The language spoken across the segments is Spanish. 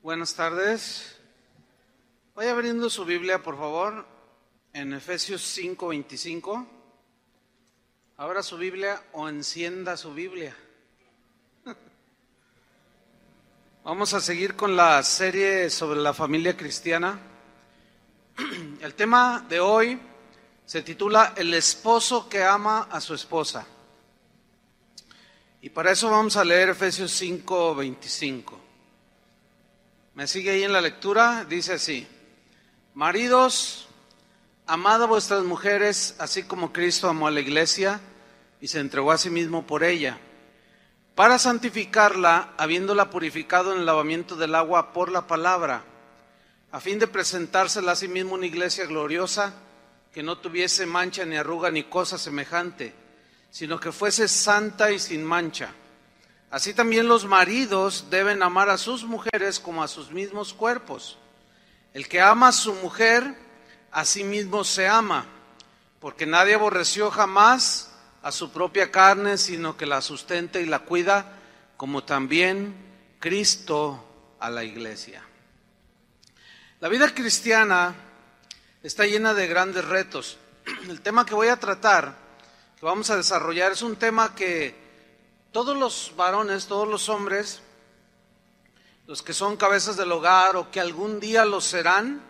Buenas tardes. Vaya abriendo su Biblia, por favor, en Efesios 5:25. Abra su Biblia o encienda su Biblia. Vamos a seguir con la serie sobre la familia cristiana. El tema de hoy se titula El esposo que ama a su esposa. Y para eso vamos a leer Efesios 5:25. ¿Me sigue ahí en la lectura? Dice así: Maridos, amad a vuestras mujeres, así como Cristo amó a la iglesia y se entregó a sí mismo por ella, para santificarla, habiéndola purificado en el lavamiento del agua por la palabra, a fin de presentársela a sí mismo una iglesia gloriosa, que no tuviese mancha ni arruga ni cosa semejante, sino que fuese santa y sin mancha. Así también los maridos deben amar a sus mujeres como a sus mismos cuerpos. El que ama a su mujer, a sí mismo se ama, porque nadie aborreció jamás a su propia carne, sino que la sustenta y la cuida, como también Cristo a la iglesia. La vida cristiana está llena de grandes retos. El tema que voy a tratar, que vamos a desarrollar, es un tema que todos los varones, todos los hombres, los que son cabezas del hogar o que algún día lo serán,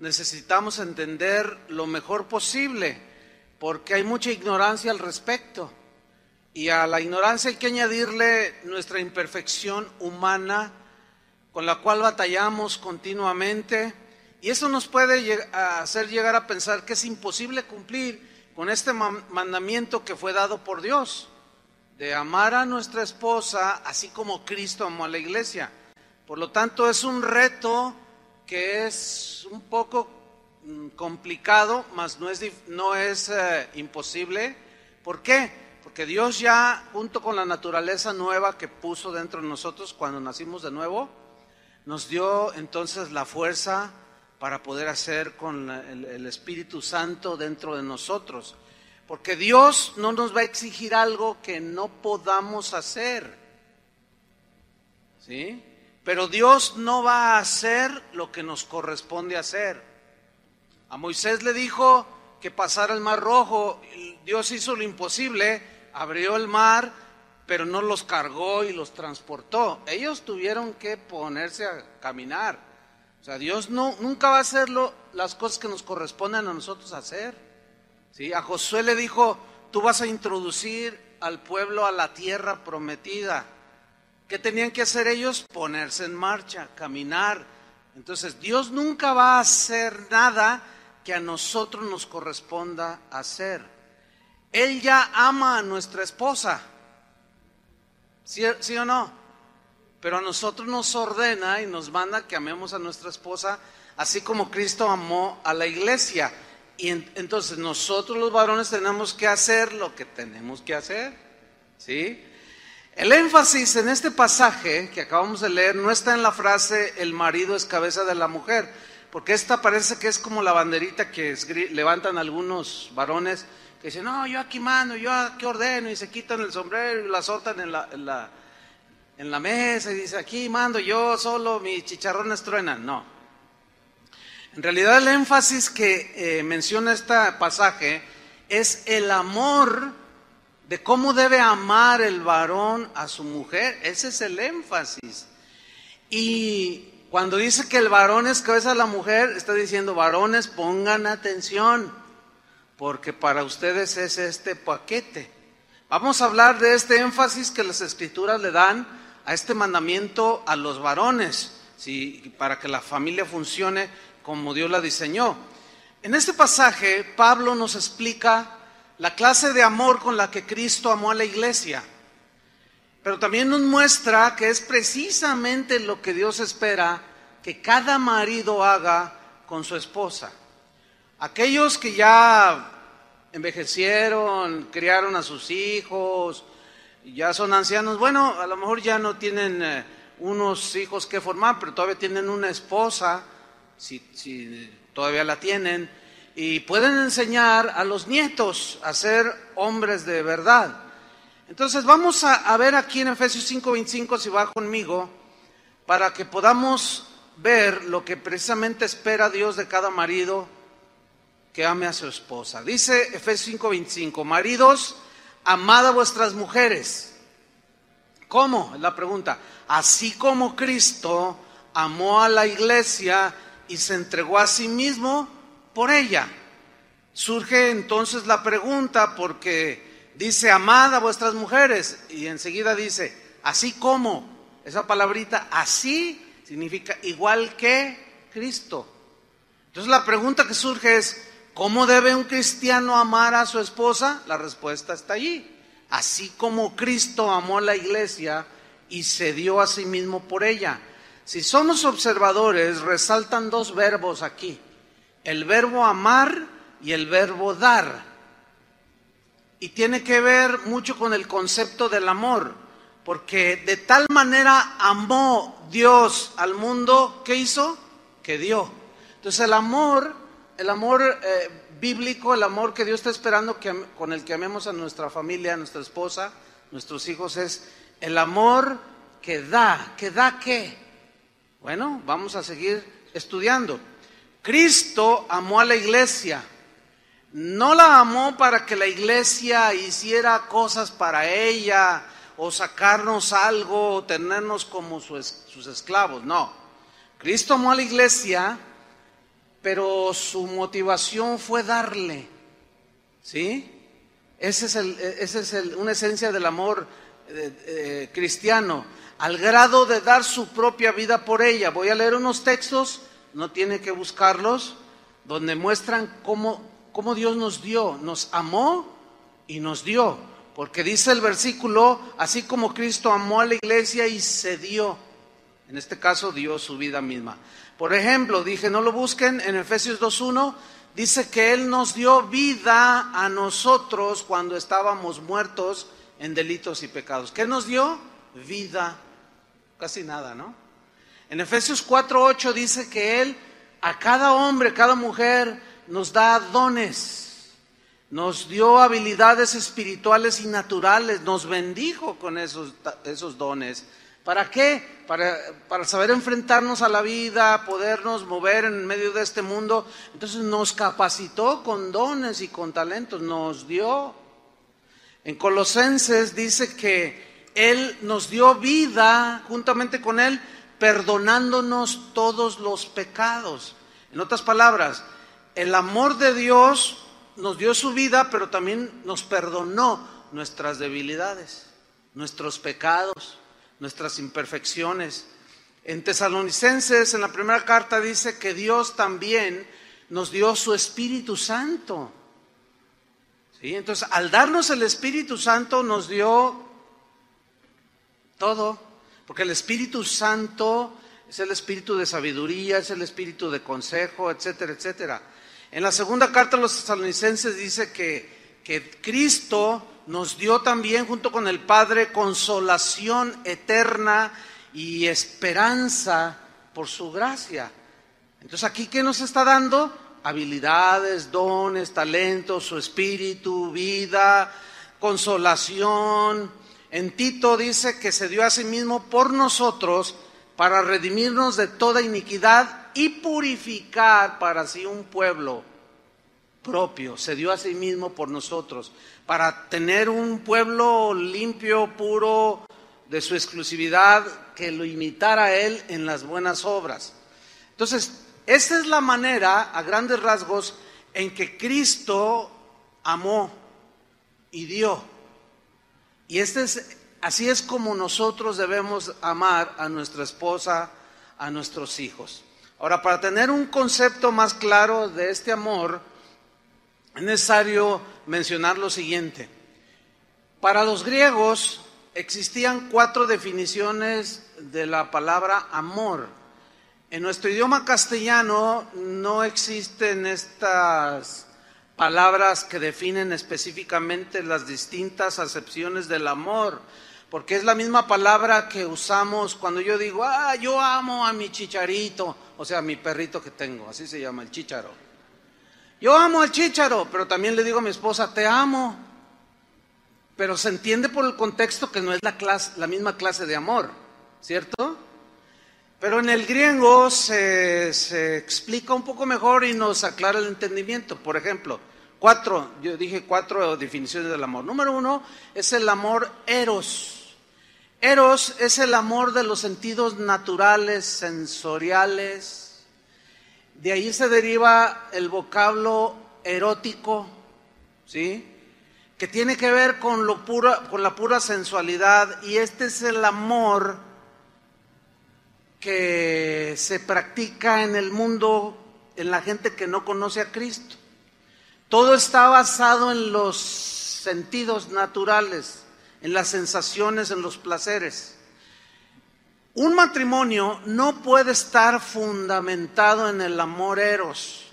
necesitamos entender lo mejor posible, porque hay mucha ignorancia al respecto. Y a la ignorancia hay que añadirle nuestra imperfección humana, con la cual batallamos continuamente, y eso nos puede hacer llegar a pensar que es imposible cumplir con este mandamiento que fue dado por Dios, de amar a nuestra esposa así como Cristo amó a la iglesia. Por lo tanto, es un reto que es un poco complicado, mas no es imposible. ¿Por qué? Porque Dios ya, junto con la naturaleza nueva que puso dentro de nosotros cuando nacimos de nuevo, nos dio entonces la fuerza para poder hacer con el Espíritu Santo dentro de nosotros. Porque Dios no nos va a exigir algo que no podamos hacer, ¿sí? Pero Dios no va a hacer lo que nos corresponde hacer. A Moisés le dijo que pasara el mar rojo. Dios hizo lo imposible, abrió el mar, pero no los cargó y los transportó. Ellos tuvieron que ponerse a caminar. O sea, Dios nunca va a hacer las cosas que nos corresponden a nosotros hacer. ¿Sí? A Josué le dijo: tú vas a introducir al pueblo a la tierra prometida. ¿Qué tenían que hacer ellos? Ponerse en marcha, caminar. Entonces Dios nunca va a hacer nada que a nosotros nos corresponda hacer. Él ya ama a nuestra esposa, ¿sí o no? Pero a nosotros nos ordena y nos manda que amemos a nuestra esposa así como Cristo amó a la iglesia. Y entonces nosotros los varones tenemos que hacer lo que tenemos que hacer, ¿sí? El énfasis en este pasaje que acabamos de leer no está en la frase el marido es cabeza de la mujer, porque esta parece que es como la banderita que levantan algunos varones que dicen: no, yo aquí mando, yo aquí ordeno, y se quitan el sombrero y la azotan en la mesa y dice: aquí mando yo solo, mis chicharrones truenan. No. En realidad el énfasis que menciona este pasaje es el amor, de cómo debe amar el varón a su mujer. Ese es el énfasis. Y cuando dice que el varón es cabeza de la mujer, está diciendo: varones, pongan atención, porque para ustedes es este paquete. Vamos a hablar de este énfasis que las escrituras le dan a este mandamiento a los varones, ¿sí? Para que la familia funcione como Dios la diseñó. En este pasaje, Pablo nos explica la clase de amor con la que Cristo amó a la iglesia, pero también nos muestra que es precisamente lo que Dios espera que cada marido haga con su esposa. Aquellos que ya envejecieron, criaron a sus hijos, ya son ancianos, bueno, a lo mejor ya no tienen unos hijos que formar, pero todavía tienen una esposa, si todavía la tienen, y pueden enseñar a los nietos a ser hombres de verdad. Entonces vamos a ver aquí en Efesios 5:25, si va conmigo, para que podamos ver lo que precisamente espera Dios de cada marido que ame a su esposa. Dice Efesios 5:25, maridos, amad a vuestras mujeres. ¿Cómo? Es la pregunta. Así como Cristo amó a la iglesia y se entregó a sí mismo por ella. Surge entonces la pregunta, porque dice amad a vuestras mujeres y enseguida dice así como. Esa palabrita así significa igual que Cristo. Entonces la pregunta que surge es, ¿cómo debe un cristiano amar a su esposa? La respuesta está allí. Así como Cristo amó a la iglesia y se dio a sí mismo por ella. Si somos observadores, resaltan dos verbos aquí: el verbo amar y el verbo dar. Y tiene que ver mucho con el concepto del amor, porque de tal manera amó Dios al mundo, ¿qué hizo? Que dio. Entonces el amor bíblico, el amor que Dios está esperando con el que amemos a nuestra familia, a nuestra esposa, nuestros hijos, es el amor que da. ¿Que da qué? Bueno, vamos a seguir estudiando. Cristo amó a la iglesia. No la amó para que la iglesia hiciera cosas para ella, o sacarnos algo, o tenernos como sus esclavos. No. Cristo amó a la iglesia, pero su motivación fue darle. ¿Sí? Esa es una esencia del amor cristiano, al grado de dar su propia vida por ella. Voy a leer unos textos, no tiene que buscarlos, donde muestran cómo Dios nos dio, nos amó y nos dio. Porque dice el versículo, así como Cristo amó a la iglesia y se dio. En este caso dio su vida misma. Por ejemplo, dije, no lo busquen, en Efesios 2:1 dice que Él nos dio vida a nosotros cuando estábamos muertos en delitos y pecados. ¿Qué nos dio? Vida. Casi nada, ¿no? En Efesios 4:8 dice que Él a cada hombre, cada mujer nos da dones. Nos dio habilidades espirituales y naturales, nos bendijo con esos dones. ¿Para qué? Para saber enfrentarnos a la vida, podernos mover en medio de este mundo. Entonces nos capacitó con dones y con talentos, nos dio. En Colosenses dice que Él nos dio vida juntamente con Él, perdonándonos todos los pecados. En otras palabras, el amor de Dios nos dio su vida, pero también nos perdonó nuestras debilidades, nuestros pecados, nuestras imperfecciones. En Tesalonicenses, en la primera carta, dice que Dios también nos dio su Espíritu Santo. ¿Sí? Entonces, al darnos el Espíritu Santo, nos dio todo, porque el Espíritu Santo es el espíritu de sabiduría, es el espíritu de consejo, etcétera, etcétera. En la segunda carta a los Tesalonicenses dice que Cristo nos dio también junto con el Padre consolación eterna y esperanza por su gracia. Entonces aquí, ¿qué nos está dando? Habilidades, dones, talentos, su espíritu, vida, consolación. En Tito dice que se dio a sí mismo por nosotros para redimirnos de toda iniquidad y purificar para sí un pueblo propio. Se dio a sí mismo por nosotros, para tener un pueblo limpio, puro, de su exclusividad, que lo imitara a Él en las buenas obras. Entonces, esa es la manera, a grandes rasgos, en que Cristo amó y dio. Y así es como nosotros debemos amar a nuestra esposa, a nuestros hijos. Ahora, para tener un concepto más claro de este amor, es necesario mencionar lo siguiente. Para los griegos existían 4 definiciones de la palabra amor. En nuestro idioma castellano no existen estas palabras que definen específicamente las distintas acepciones del amor, porque es la misma palabra que usamos cuando yo digo, yo amo a mi chicharito, o sea, a mi perrito que tengo, así se llama, el chícharo. Yo amo al chícharo, pero también le digo a mi esposa, te amo. Pero se entiende por el contexto que no es la misma clase de amor, ¿cierto? Pero en el griego se explica un poco mejor y nos aclara el entendimiento. Por ejemplo, yo dije 4 definiciones del amor. Número 1 es el amor eros. Eros es el amor de los sentidos naturales, sensoriales. De ahí se deriva el vocablo erótico, ¿sí? Que tiene que ver con la pura sensualidad, y este es el amor que se practica en el mundo, en la gente que no conoce a Cristo. Todo está basado en los sentidos naturales, en las sensaciones, en los placeres. Un matrimonio no puede estar fundamentado en el amor eros,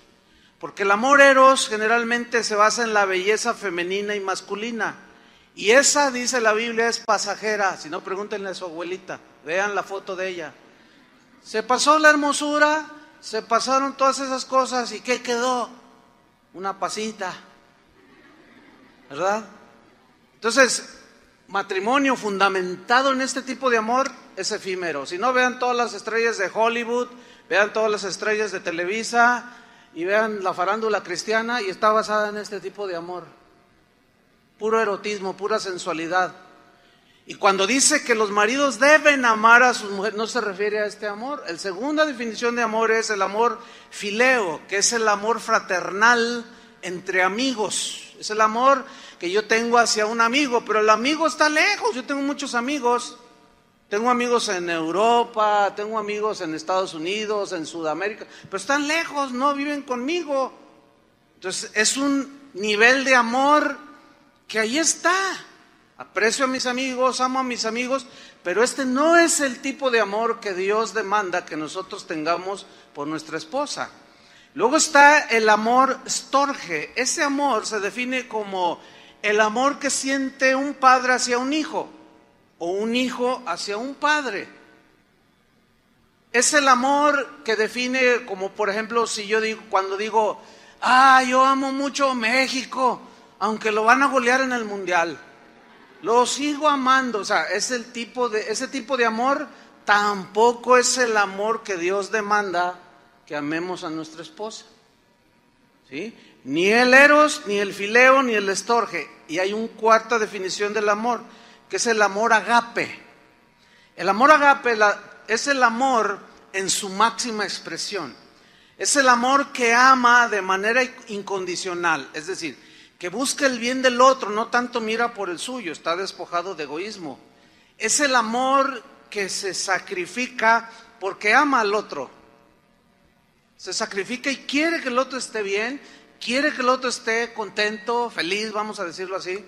porque el amor eros generalmente se basa en la belleza femenina y masculina, y esa, dice la Biblia, es pasajera. Si no, pregúntenle a su abuelita, vean la foto de ella. Se pasó la hermosura, se pasaron todas esas cosas, ¿y qué quedó? Una pasita, ¿verdad? Entonces, matrimonio fundamentado en este tipo de amor es efímero. Si no, vean todas las estrellas de Hollywood, vean todas las estrellas de Televisa y vean la farándula cristiana, y está basada en este tipo de amor. Puro erotismo, pura sensualidad. Y cuando dice que los maridos deben amar a sus mujeres, no se refiere a este amor. La segunda definición de amor es el amor fileo, que es el amor fraternal entre amigos. Es el amor que yo tengo hacia un amigo, pero el amigo está lejos. Yo tengo muchos amigos. Tengo amigos en Europa, tengo amigos en Estados Unidos, en Sudamérica, pero están lejos, no viven conmigo. Entonces es un nivel de amor que ahí está. Aprecio a mis amigos, amo a mis amigos, pero este no es el tipo de amor que Dios demanda que nosotros tengamos por nuestra esposa. Luego está el amor storge. Ese amor se define como el amor que siente un padre hacia un hijo, o un hijo hacia un padre. Es el amor que define, como por ejemplo, si yo digo, cuando digo, yo amo mucho México, aunque lo van a golear en el mundial, lo sigo amando. O sea, ese tipo de amor tampoco es el amor que Dios demanda que amemos a nuestra esposa, ¿sí? Ni el eros, ni el fileo, ni el estorge. Y hay una cuarta definición del amor, que es el amor agape. El amor agape es el amor en su máxima expresión. Es el amor que ama de manera incondicional, es decir, que busca el bien del otro, no tanto mira por el suyo, está despojado de egoísmo. Es el amor que se sacrifica porque ama al otro. Se sacrifica y quiere que el otro esté bien, quiere que el otro esté contento, feliz, vamos a decirlo así.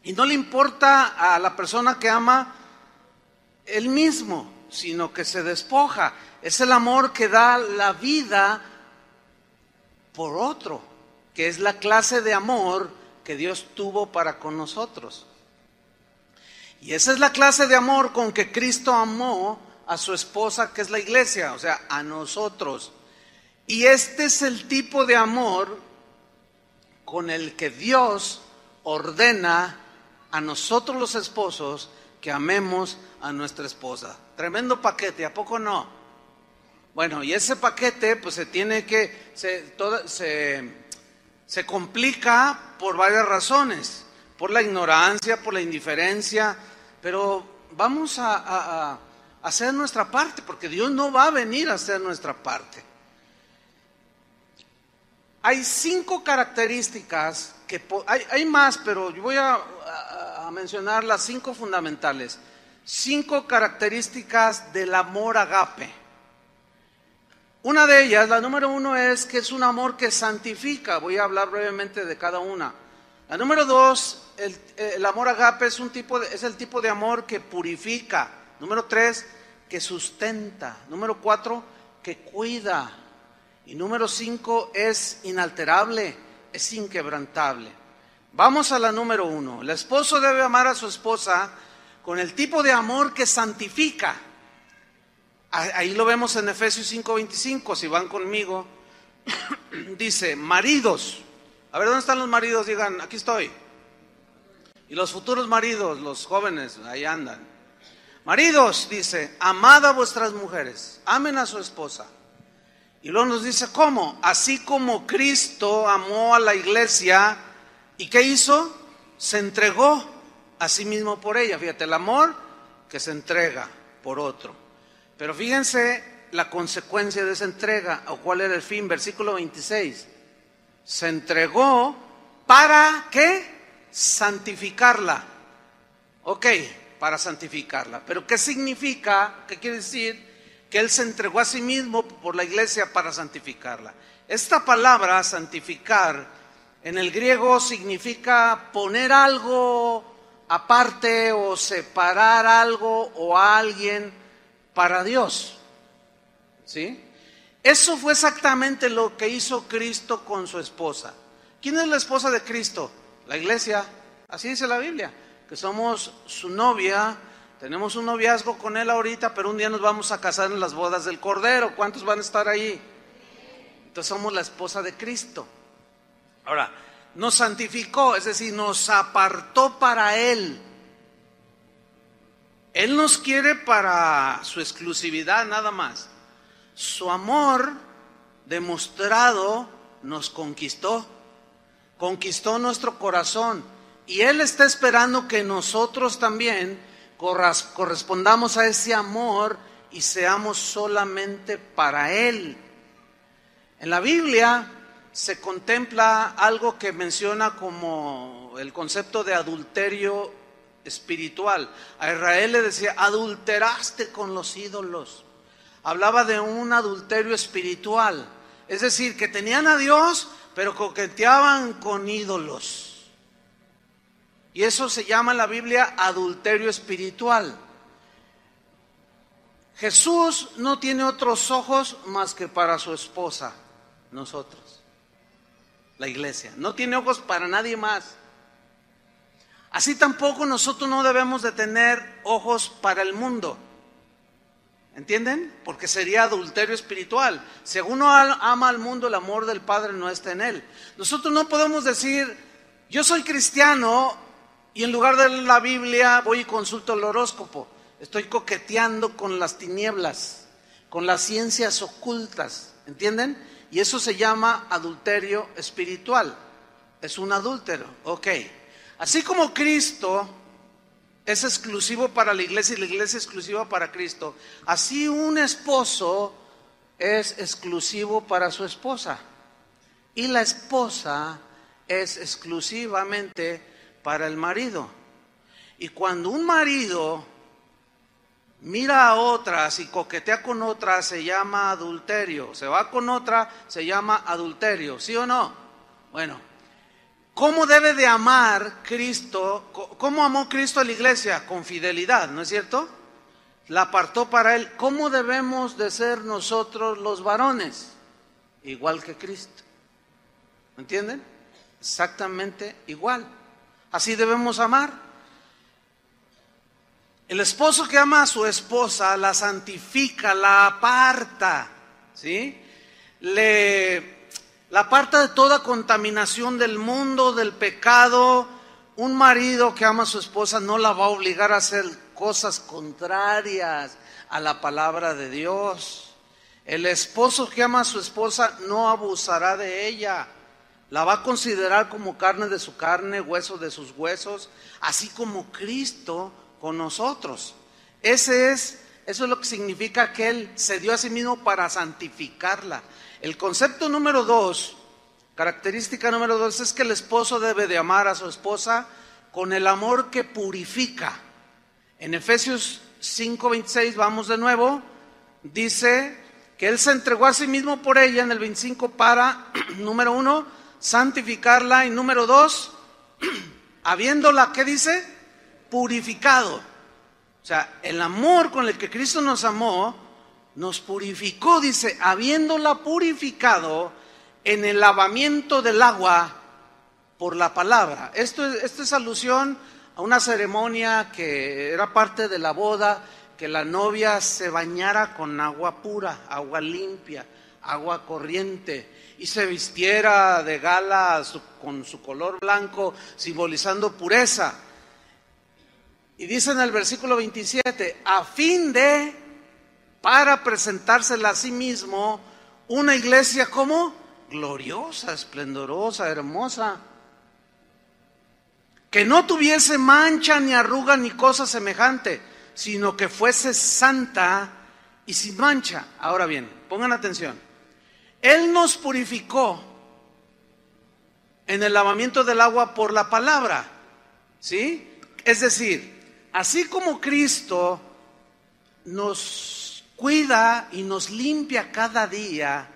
Y no le importa a la persona que ama él mismo, sino que se despoja. Es el amor que da la vida por otro, que es la clase de amor que Dios tuvo para con nosotros. Y esa es la clase de amor con que Cristo amó a su esposa, que es la iglesia, o sea, a nosotros. Y este es el tipo de amor con el que Dios ordena a nosotros los esposos que amemos a nuestra esposa. Tremendo paquete, ¿a poco no? Bueno, y ese paquete pues se complica por varias razones, por la ignorancia, por la indiferencia, pero vamos a hacer nuestra parte, porque Dios no va a venir a hacer nuestra parte. Hay 5 características, hay más, pero yo voy a mencionar las 5 fundamentales. 5 características del amor agape. Una de ellas, la número 1, es que es un amor que santifica. Voy a hablar brevemente de cada una. La número 2, el amor agape es el tipo de amor que purifica. Número 3, que sustenta. Número 4, que cuida. Y número 5, es inalterable, es inquebrantable. Vamos a la número 1. El esposo debe amar a su esposa con el tipo de amor que santifica. Ahí lo vemos en Efesios 5:25, si van conmigo. Dice, maridos. A ver, ¿dónde están los maridos? Digan, aquí estoy. Y los futuros maridos, los jóvenes, ahí andan. Maridos, dice, amad a vuestras mujeres, amen a su esposa. Y luego nos dice, ¿cómo? Así como Cristo amó a la iglesia, ¿y qué hizo? Se entregó a sí mismo por ella. Fíjate, el amor que se entrega por otro. Pero fíjense la consecuencia de esa entrega, o cuál era el fin, versículo 26. Se entregó para, ¿qué? Santificarla. Ok, para santificarla. Pero ¿qué significa? ¿Qué quiere decir? Que Él se entregó a sí mismo por la iglesia para santificarla. Esta palabra, santificar, en el griego significa poner algo aparte o separar algo o a alguien para Dios. ¿Sí? Eso fue exactamente lo que hizo Cristo con su esposa. ¿Quién es la esposa de Cristo? La iglesia. Así dice la Biblia, que somos su novia. Tenemos un noviazgo con Él ahorita, pero un día nos vamos a casar en las bodas del Cordero. ¿Cuántos van a estar ahí? Entonces somos la esposa de Cristo. Ahora, nos santificó, es decir, nos apartó para Él. Él nos quiere para su exclusividad nada más. Su amor demostrado nos conquistó nuestro corazón. Y Él está esperando que nosotros también correspondamos a ese amor y seamos solamente para Él. En la Biblia se contempla algo que menciona como el concepto de adulterio espiritual. A Israel le decía, adulteraste con los ídolos. Hablaba de un adulterio espiritual, es decir, que tenían a Dios, pero coqueteaban con ídolos. Y eso se llama en la Biblia adulterio espiritual. Jesús no tiene otros ojos más que para su esposa, nosotros, la iglesia. No tiene ojos para nadie más. Así tampoco nosotros no debemos de tener ojos para el mundo. ¿Entienden? Porque sería adulterio espiritual. Si uno ama al mundo, el amor del Padre no está en él. Nosotros no podemos decir, yo soy cristiano y en lugar de la Biblia voy y consulto el horóscopo. Estoy coqueteando con las tinieblas, con las ciencias ocultas. ¿Entienden? Y eso se llama adulterio espiritual. Es un adúltero. Ok. Así como Cristo es exclusivo para la iglesia y la iglesia es exclusiva para Cristo, así un esposo es exclusivo para su esposa y la esposa es exclusivamente para el marido. Y cuando un marido mira a otras y coquetea con otras, se llama adulterio. Se va con otra, se llama adulterio. ¿Sí o no? Bueno, ¿cómo debe de amar Cristo? ¿Cómo amó Cristo a la iglesia? Con fidelidad, ¿no es cierto? La apartó para Él. ¿Cómo debemos de ser nosotros los varones? Igual que Cristo. ¿Entienden? Exactamente igual. Así debemos amar. El esposo que ama a su esposa la santifica, la aparta, ¿sí? La aparta de toda contaminación del mundo, del pecado. Un marido que ama a su esposa no la va a obligar a hacer cosas contrarias a la palabra de Dios. El esposo que ama a su esposa no abusará de ella. La va a considerar como carne de su carne, hueso de sus huesos, así como Cristo con nosotros. Eso es lo que significa que Él se dio a sí mismo para santificarla. El concepto número 2, característica número 2, es que el esposo debe de amar a su esposa con el amor que purifica. En Efesios 5:26, vamos de nuevo, dice que Él se entregó a sí mismo por ella en el 25 para, número 1, santificarla, y número 2, habiéndola, ¿qué dice? Purificado. O sea, el amor con el que Cristo nos amó, nos purificó, dice, habiéndola purificado en el lavamiento del agua por la palabra. Esto es alusión a una ceremonia que era parte de la boda, que la novia se bañara con agua pura, agua limpia, agua corriente, y se vistiera de gala con su color blanco, simbolizando pureza. Y dice en el versículo 27, a fin de, para presentársela a sí mismo, una iglesia como gloriosa, esplendorosa, hermosa, que no tuviese mancha ni arruga ni cosa semejante, sino que fuese santa y sin mancha. Ahora bien, pongan atención. Él nos purificó en el lavamiento del agua por la palabra, ¿sí? Es decir, así como Cristo nos cuida y nos limpia cada día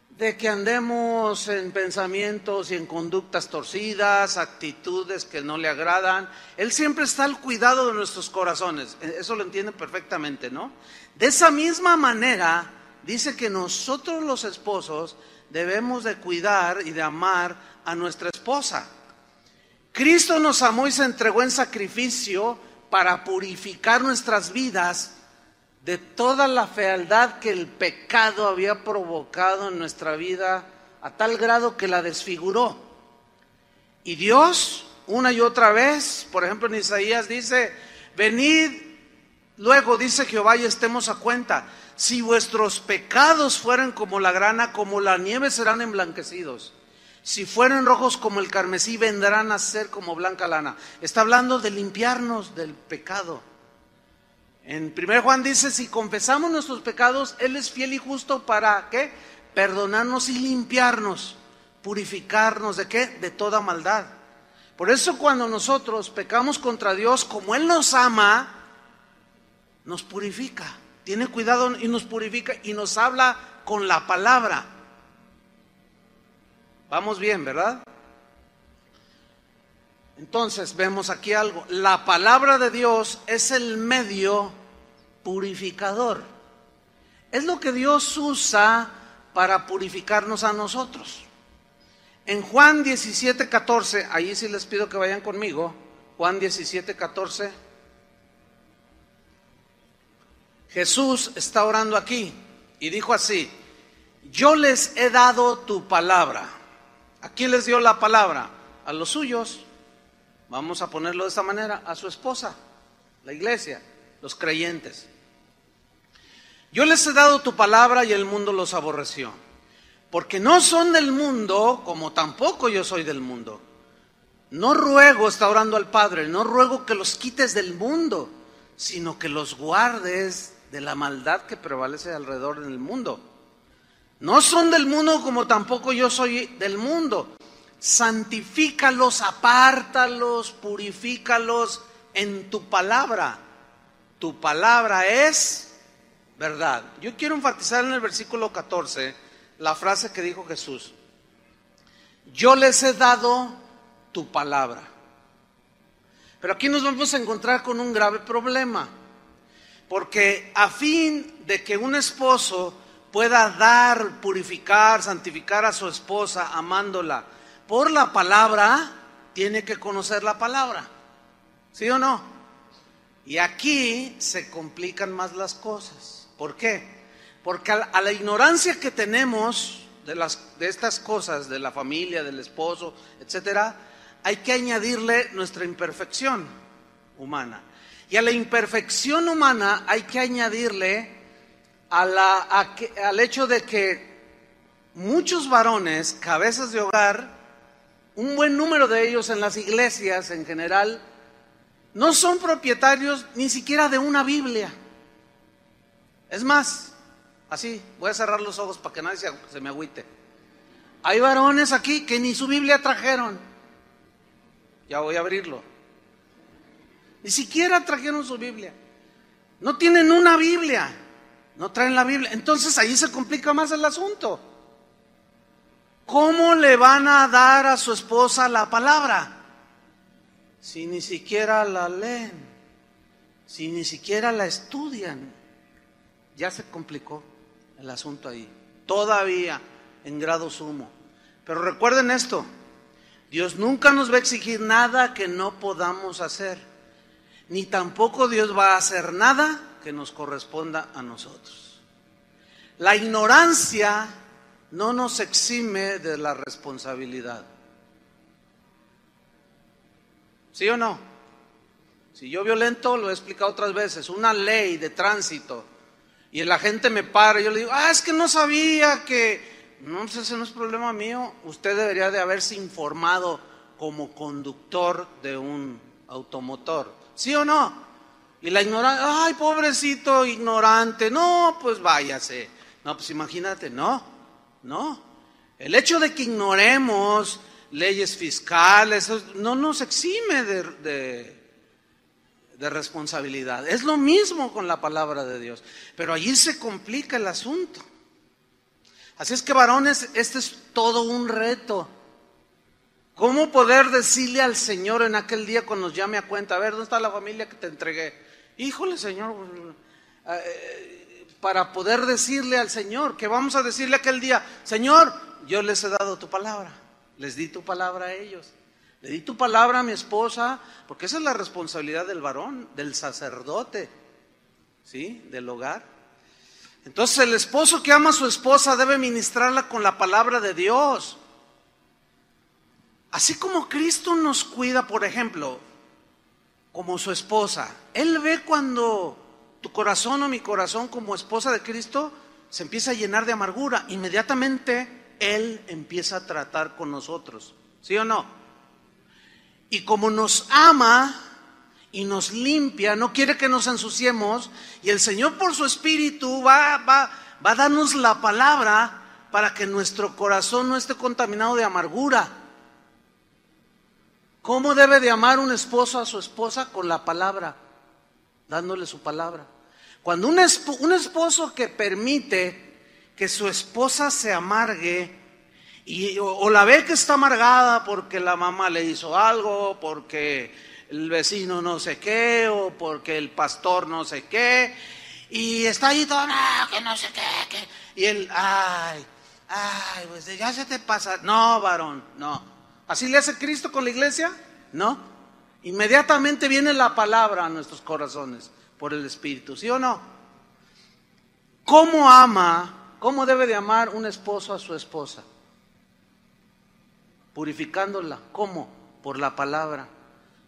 de que andemos en pensamientos y en conductas torcidas, actitudes que no le agradan, Él siempre está al cuidado de nuestros corazones. Eso lo entienden perfectamente, ¿no? De esa misma manera, dice que nosotros los esposos debemos de cuidar y de amar a nuestra esposa. Cristo nos amó y se entregó en sacrificio para purificar nuestras vidas de toda la fealdad que el pecado había provocado en nuestra vida, a tal grado que la desfiguró. Y Dios, una y otra vez, por ejemplo en Isaías dice, venid luego, dice Jehová, y estemos a cuenta. Si vuestros pecados fueran como la grana, como la nieve serán emblanquecidos. Si fueren rojos como el carmesí, vendrán a ser como blanca lana. Está hablando de limpiarnos del pecado. En 1 Juan dice, si confesamos nuestros pecados, Él es fiel y justo para, ¿qué? Perdonarnos y limpiarnos, purificarnos, ¿de qué? De toda maldad. Por eso cuando nosotros pecamos contra Dios, como Él nos ama, nos purifica, tiene cuidado y nos purifica y nos habla con la palabra. Vamos bien, ¿verdad? Entonces vemos aquí algo, la palabra de Dios es el medio purificador. Es lo que Dios usa para purificarnos a nosotros. En Juan 17:14, ahí sí les pido que vayan conmigo, Juan 17:14, Jesús está orando aquí y dijo así, yo les he dado tu palabra. ¿A quién les dio la palabra? A los suyos. Vamos a ponerlo de esta manera, a su esposa, la iglesia, los creyentes. Yo les he dado tu palabra y el mundo los aborreció, porque no son del mundo, como tampoco yo soy del mundo. No ruego, está orando al Padre, no ruego que los quites del mundo, sino que los guardes de la maldad que prevalece alrededor del mundo. No son del mundo, como tampoco yo soy del mundo. Santifícalos, apártalos, purifícalos en tu palabra. Tu palabra es verdad. Yo quiero enfatizar en el versículo 14 la frase que dijo Jesús. Yo les he dado tu palabra. Pero aquí nos vamos a encontrar con un grave problema. Porque a fin de que un esposo pueda dar, purificar, santificar a su esposa amándola por la palabra, tiene que conocer la palabra, ¿sí o no? Y aquí se complican más las cosas. ¿Por qué? Porque a la ignorancia que tenemos de estas cosas, de la familia, del esposo, etcétera, hay que añadirle nuestra imperfección humana. Y a la imperfección humana hay que añadirle al hecho de que muchos varones, cabezas de hogar, un buen número de ellos en las iglesias en general, no son propietarios ni siquiera de una Biblia. Es más, así, voy a cerrar los ojos para que nadie se me agüite. Hay varones aquí que ni su Biblia trajeron. Ya voy a abrirlo. Ni siquiera trajeron su Biblia. No tienen una Biblia. No traen la Biblia. Entonces ahí se complica más el asunto. ¿Cómo le van a dar a su esposa la palabra? Si ni siquiera la leen, si ni siquiera la estudian. Ya se complicó el asunto ahí. Todavía en grado sumo. Pero recuerden esto. Dios nunca nos va a exigir nada que no podamos hacer. Ni tampoco Dios va a hacer nada que nos corresponda a nosotros. La ignorancia no nos exime de la responsabilidad. ¿Sí o no? Si yo violento, lo he explicado otras veces, una ley de tránsito, y la gente me para, y yo le digo, es que no sabía que... No, pues ese no es problema mío. Usted debería de haberse informado como conductor de un automotor, ¿sí o no? Y la ignorancia, ay, pobrecito ignorante, no, pues váyase. No, pues imagínate, no. El hecho de que ignoremos leyes fiscales no nos exime de responsabilidad. Es lo mismo con la palabra de Dios, pero allí se complica el asunto. Así es que, varones, este es todo un reto. ¿Cómo poder decirle al Señor en aquel día cuando nos llame a cuenta? A ver, ¿dónde está la familia que te entregué? Híjole, Señor, para poder decirle al Señor, que vamos a decirle aquel día, Señor, yo les he dado tu palabra, les di tu palabra a ellos, le di tu palabra a mi esposa, porque esa es la responsabilidad del varón, del sacerdote, ¿sí? Del hogar. Entonces el esposo que ama a su esposa debe ministrarla con la palabra de Dios. Así como Cristo nos cuida, por ejemplo, como su esposa, Él ve cuando tu corazón o mi corazón como esposa de Cristo se empieza a llenar de amargura. Inmediatamente Él empieza a tratar con nosotros, ¿sí o no? Y como nos ama y nos limpia, no quiere que nos ensuciemos, y el Señor por su Espíritu va a darnos la palabra para que nuestro corazón no esté contaminado de amargura. ¿Cómo debe de amar un esposo a su esposa? Con la palabra, dándole su palabra. Cuando un esposo que permite que su esposa se amargue, o la ve que está amargada porque la mamá le hizo algo, porque el vecino no sé qué, o porque el pastor no sé qué, y está ahí todo, que no sé qué, y él, pues ya se te pasa. No, varón, no. ¿Así le hace Cristo con la iglesia? No. Inmediatamente viene la palabra a nuestros corazones por el Espíritu, ¿sí o no? ¿Cómo debe de amar un esposo a su esposa? Purificándola. ¿Cómo? Por la palabra.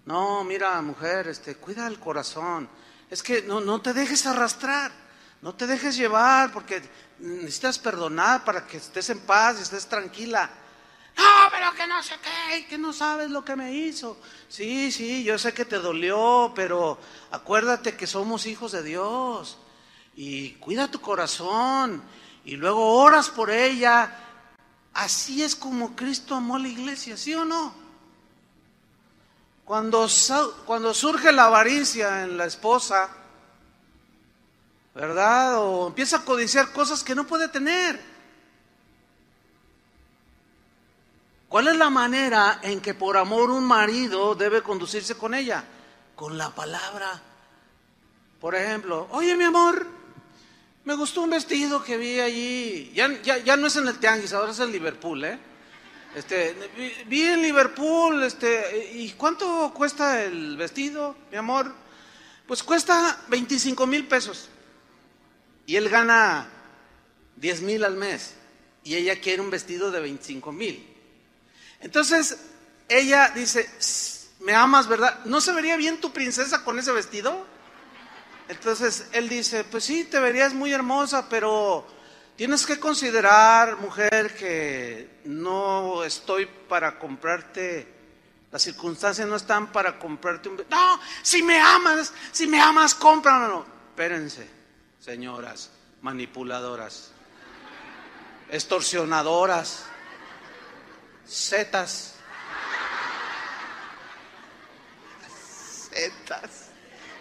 No, mira, mujer, cuida el corazón. Es que no te dejes arrastrar, no te dejes llevar, porque necesitas perdonar para que estés en paz y estés tranquila. No, pero que no sé qué, que no sabes lo que me hizo. Sí, yo sé que te dolió, pero acuérdate que somos hijos de Dios. Y cuida tu corazón, y luego oras por ella. Así es como Cristo amó a la iglesia, ¿sí o no? Cuando surge la avaricia en la esposa, ¿verdad? O empieza a codiciar cosas que no puede tener. ¿Cuál es la manera en que por amor un marido debe conducirse con ella? Con la palabra. Por ejemplo, oye, mi amor, me gustó un vestido que vi allí. Ya no es en el Tianguis, ahora es en Liverpool, vi en Liverpool, ¿y cuánto cuesta el vestido, mi amor? Pues cuesta 25,000 pesos. Y él gana 10,000 al mes. Y ella quiere un vestido de 25,000. Entonces ella dice, ¿me amas, verdad? ¿No se vería bien tu princesa con ese vestido? Entonces él dice, pues sí, te verías muy hermosa, pero tienes que considerar, mujer, que no estoy para comprarte, las circunstancias no están para comprarte un vestido. No, si me amas, cómpramelo. Espérense, señoras manipuladoras, extorsionadoras, Zetas.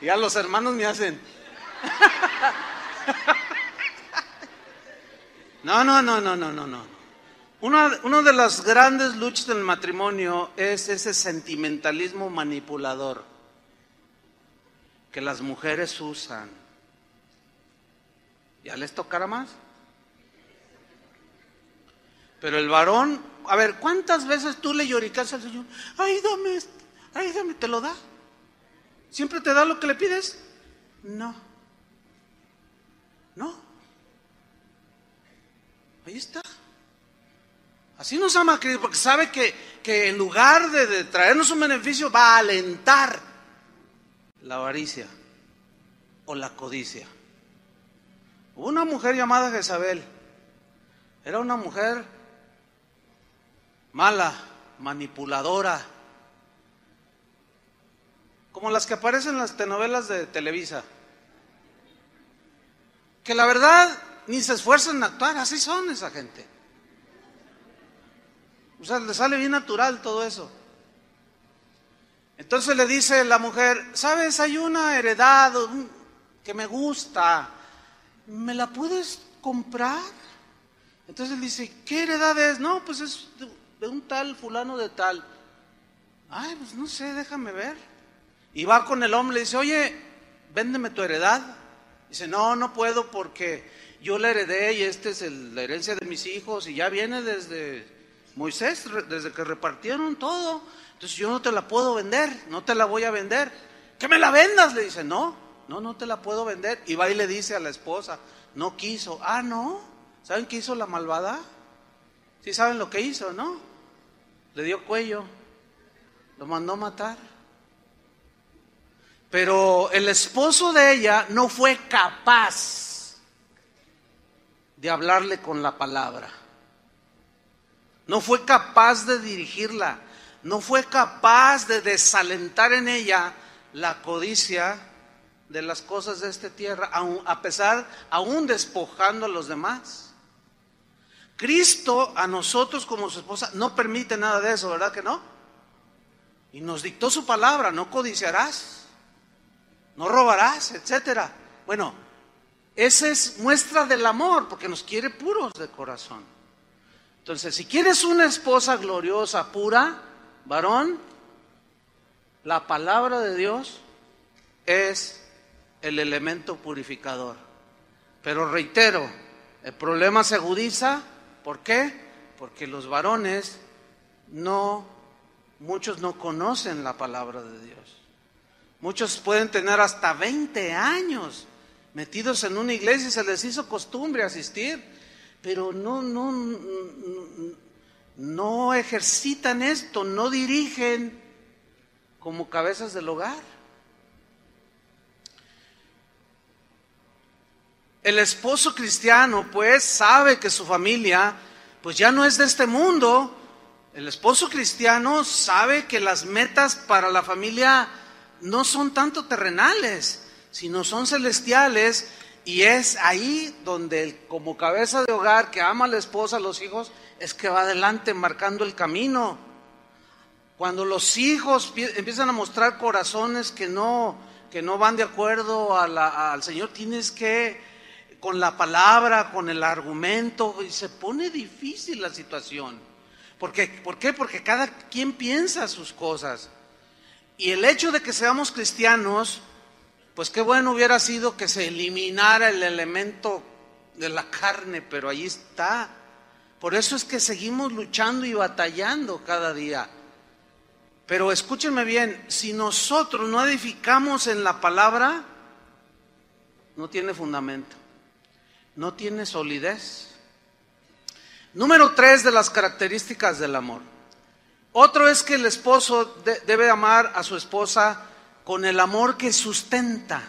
Ya los hermanos me hacen. No. Una de las grandes luchas del matrimonio es ese sentimentalismo manipulador que las mujeres usan. ¿Ya les tocará más? Pero el varón, a ver, ¿cuántas veces tú le lloricas al Señor? Ay, dame, ¿te lo da? ¿Siempre te da lo que le pides? No. Ahí está. Así nos ama Cristo, porque sabe que en lugar de traernos un beneficio, va a alentar la avaricia o la codicia. Hubo una mujer llamada Jezabel. Era una mujer mala, manipuladora, como las que aparecen en las telenovelas de Televisa, que la verdad ni se esfuerzan en actuar, así son esa gente. O sea, le sale bien natural todo eso. Entonces le dice la mujer: ¿sabes? Hay una heredad que me gusta, ¿me la puedes comprar? Entonces él dice: ¿qué heredad es? No, pues es de un tal fulano de tal. Ay, pues no sé, déjame ver. Y va con el hombre y le dice: oye, véndeme tu heredad. Dice: no puedo porque yo la heredé y esta es la herencia de mis hijos y ya viene desde Moisés, desde que repartieron todo. Entonces yo no te la puedo vender, no te la voy a vender. ¿Que me la vendas? Le dice: no te la puedo vender. Y va y le dice a la esposa: no quiso. Ah, no. ¿Saben qué hizo la malvada? Sí saben lo que hizo, ¿no? Le dio cuello, lo mandó matar. Pero el esposo de ella no fue capaz de hablarle con la palabra. No fue capaz de dirigirla. No fue capaz de desalentar en ella la codicia de las cosas de esta tierra, aún despojando a los demás. Cristo a nosotros como su esposa no permite nada de eso, ¿verdad que no? Y nos dictó su palabra: no codiciarás, no robarás, etcétera. Bueno, esa es muestra del amor, porque nos quiere puros de corazón. Entonces, si quieres una esposa gloriosa, pura, varón, la palabra de Dios es el elemento purificador. Pero reitero, el problema se agudiza. ¿Por qué? Porque los varones muchos no conocen la palabra de Dios. Muchos pueden tener hasta 20 años metidos en una iglesia y se les hizo costumbre asistir, pero no ejercitan esto, no dirigen como cabezas del hogar. El esposo cristiano pues sabe que su familia pues ya no es de este mundo. El esposo cristiano sabe que las metas para la familia no son tanto terrenales, sino son celestiales, y es ahí donde él, como cabeza de hogar que ama a la esposa, a los hijos, es que va adelante marcando el camino. Cuando los hijos empiezan a mostrar corazones que no van de acuerdo al Señor, tienes que, con la palabra, con el argumento, y se pone difícil la situación. ¿Por qué? Porque cada quien piensa sus cosas. Y el hecho de que seamos cristianos, pues qué bueno hubiera sido que se eliminara el elemento de la carne, pero ahí está. Por eso es que seguimos luchando y batallando cada día. Pero escúchenme bien, si nosotros no edificamos en la palabra, no tiene fundamento, no tiene solidez. Número 3 de las características del amor. Otro es que el esposo debe amar a su esposa con el amor que sustenta.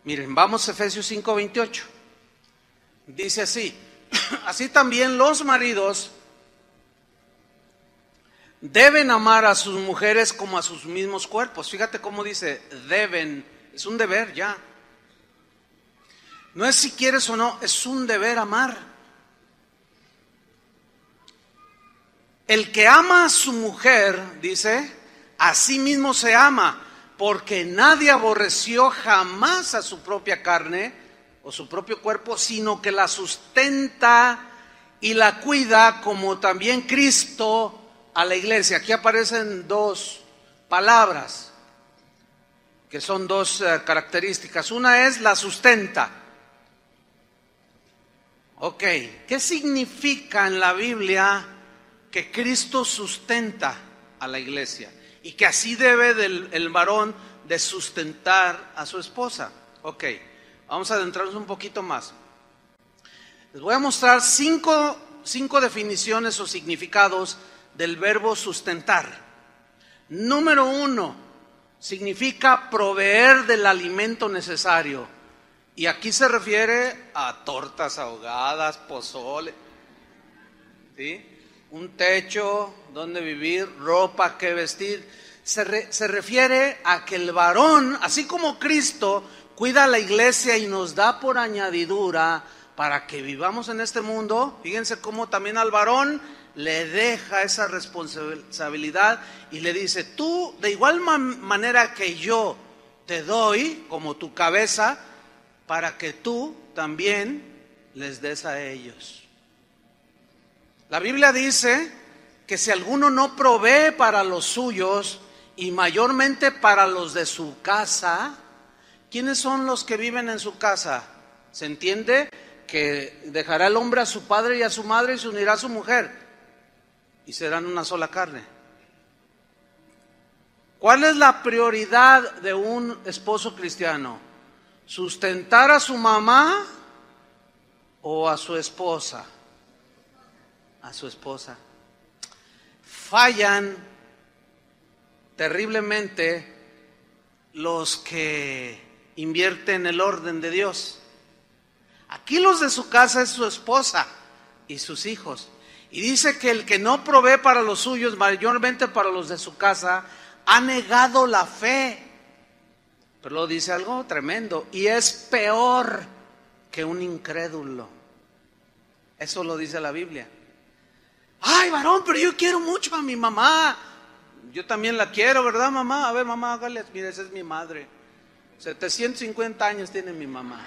Miren, vamos a Efesios 5:28. Dice así: así también los maridos deben amar a sus mujeres como a sus mismos cuerpos. Fíjate cómo dice deben, es un deber ya. No es si quieres o no, es un deber amar. El que ama a su mujer, dice, a sí mismo se ama, porque nadie aborreció jamás a su propia carne o su propio cuerpo, sino que la sustenta y la cuida, como también Cristo a la iglesia. Aquí aparecen dos palabras, que son dos características. Una es la sustenta. Ok, ¿qué significa en la Biblia que Cristo sustenta a la iglesia? Y que así debe el varón de sustentar a su esposa. Ok, vamos a adentrarnos un poquito más. Les voy a mostrar cinco definiciones o significados del verbo sustentar. Número 1, significa proveer del alimento necesario. Y aquí se refiere a tortas ahogadas, pozole, ¿sí? Un techo donde vivir, ropa que vestir. Se refiere a que el varón, así como Cristo cuida a la iglesia y nos da por añadidura para que vivamos en este mundo, fíjense cómo también al varón le deja esa responsabilidad y le dice: tú de igual manera que yo te doy como tu cabeza, para que tú también les des a ellos. La Biblia dice que si alguno no provee para los suyos y mayormente para los de su casa, ¿quiénes son los que viven en su casa? ¿Se entiende? Que dejará el hombre a su padre y a su madre y se unirá a su mujer y serán una sola carne. ¿Cuál es la prioridad de un esposo cristiano? ¿Sustentar a su mamá o a su esposa? A su esposa. Fallan terriblemente los que invierten el orden de Dios. Aquí los de su casa es su esposa y sus hijos. Y dice que el que no provee para los suyos, mayormente para los de su casa, ha negado la fe. Pero luego dice algo tremendo: y es peor que un incrédulo. Eso lo dice la Biblia. Ay, varón, pero yo quiero mucho a mi mamá. Yo también la quiero, ¿verdad, mamá? A ver, mamá, hágale, mire, esa es mi madre. 750 años tiene mi mamá.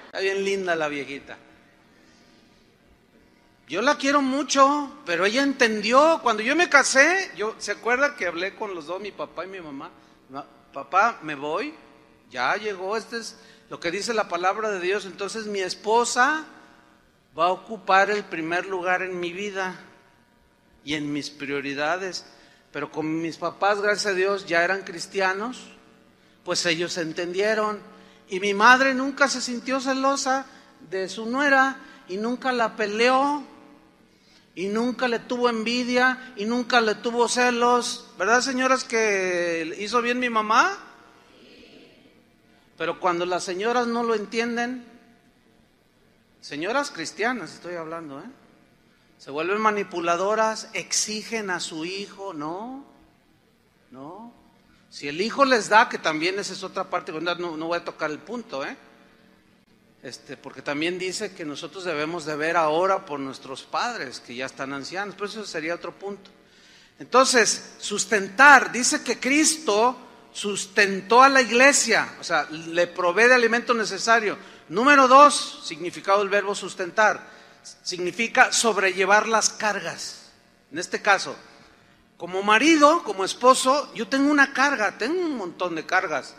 Está bien linda la viejita. Yo la quiero mucho, pero ella entendió. Cuando yo me casé, ¿se acuerda que hablé con los dos, mi papá y mi mamá? Papá, me voy, ya llegó, este es lo que dice la palabra de Dios. Entonces mi esposa va a ocupar el primer lugar en mi vida y en mis prioridades. Pero como mis papás, gracias a Dios, ya eran cristianos, pues ellos entendieron. Y mi madre nunca se sintió celosa de su nuera y nunca la peleó y nunca le tuvo envidia y nunca le tuvo celos. ¿Verdad, señoras, que hizo bien mi mamá? Pero cuando las señoras no lo entienden, señoras cristianas estoy hablando, se vuelven manipuladoras, exigen a su hijo. No. Si el hijo les da, que también esa es otra parte, no voy a tocar el punto, porque también dice que nosotros debemos de ver ahora por nuestros padres que ya están ancianos, pero eso sería otro punto. Entonces, sustentar, dice que Cristo sustentó a la iglesia, o sea, le provee de alimento necesario. Número 2, significado del verbo sustentar, significa sobrellevar las cargas. En este caso, como marido, como esposo, yo tengo una carga, tengo un montón de cargas,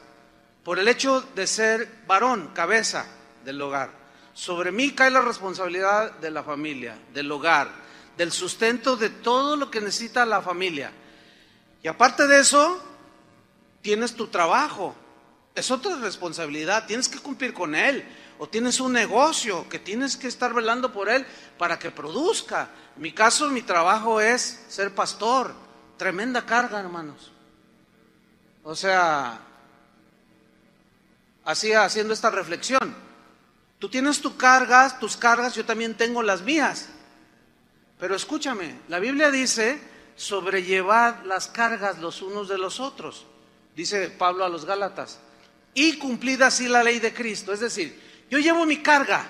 por el hecho de ser varón, cabeza del hogar. Sobre mí cae la responsabilidad de la familia, del hogar, del sustento de todo lo que necesita la familia. Y aparte de eso, tienes tu trabajo, es otra responsabilidad, tienes que cumplir con él. O tienes un negocio que tienes que estar velando por él para que produzca. En mi caso, mi trabajo es ser pastor. Tremenda carga, hermanos. O sea, así haciendo esta reflexión. Tú tienes tus cargas, yo también tengo las mías. Pero escúchame, la Biblia dice sobrellevar las cargas los unos de los otros. Dice Pablo a los Gálatas. Y cumplida así la ley de Cristo. Es decir, yo llevo mi carga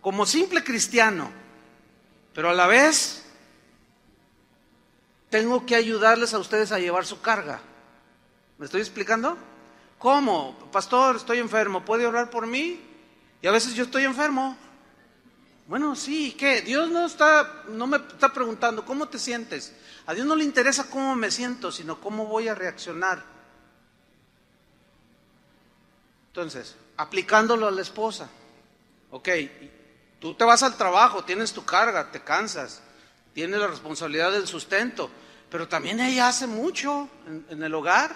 como simple cristiano, pero a la vez tengo que ayudarles a ustedes a llevar su carga. ¿Me estoy explicando? ¿Cómo? Pastor, estoy enfermo, ¿puede orar por mí? Y a veces yo estoy enfermo. Bueno, sí, ¿qué? Dios no me está preguntando ¿cómo te sientes? A Dios no le interesa cómo me siento, sino cómo voy a reaccionar. Entonces, aplicándolo a la esposa. Ok, tú te vas al trabajo, tienes tu carga, te cansas, tienes la responsabilidad del sustento, pero también ella hace mucho en el hogar.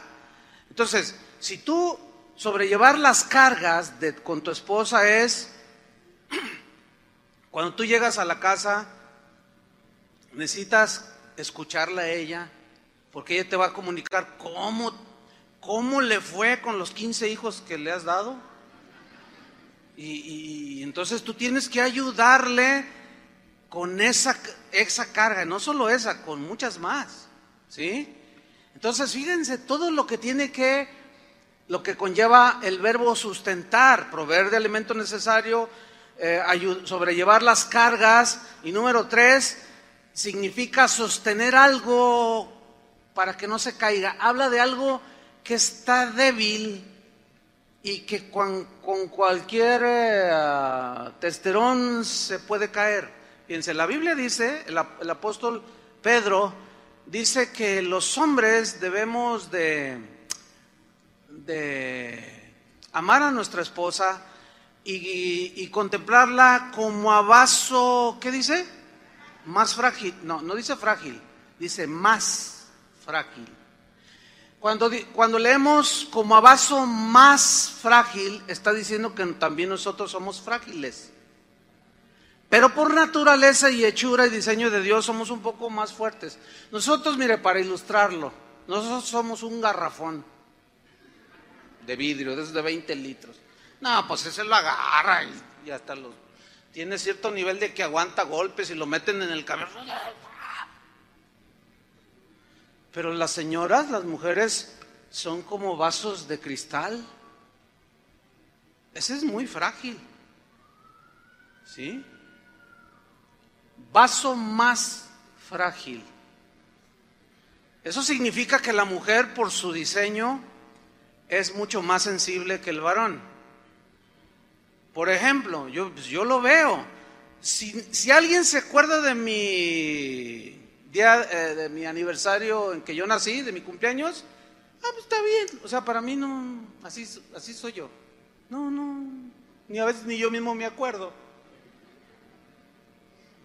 Entonces, si tú sobrellevar las cargas con tu esposa es, cuando tú llegas a la casa, necesitas escucharla a ella, porque ella te va a comunicar cómo le fue con los 15 hijos que le has dado. Y entonces tú tienes que ayudarle con esa carga, no solo esa, con muchas más, ¿sí? Entonces fíjense todo lo que conlleva el verbo sustentar, proveer de alimento necesario, sobrellevar las cargas. Y número 3, significa sostener algo para que no se caiga. Habla de algo que está débil y que con cualquier testerón se puede caer. Fíjense, la Biblia dice, el apóstol Pedro dice que los hombres debemos de amar a nuestra esposa y contemplarla como a vaso, ¿qué dice? Más frágil. No dice frágil, dice más frágil. Cuando leemos como a vaso más frágil, está diciendo que también nosotros somos frágiles. Pero por naturaleza y hechura y diseño de Dios somos un poco más fuertes. Nosotros, mire, para ilustrarlo, nosotros somos un garrafón de vidrio, de esos de 20 litros. No, pues ese lo agarra y hasta tiene cierto nivel de que aguanta golpes y lo meten en el camión. Pero las señoras, las mujeres, son como vasos de cristal. Ese es muy frágil, ¿sí? Vaso más frágil. Eso significa que la mujer, por su diseño, es mucho más sensible que el varón. Por ejemplo, yo lo veo. Si alguien se acuerda de mi día, de mi aniversario en que yo nací, de mi cumpleaños, pues está bien. O sea, para mí no, así soy yo. No, ni a veces ni yo mismo me acuerdo.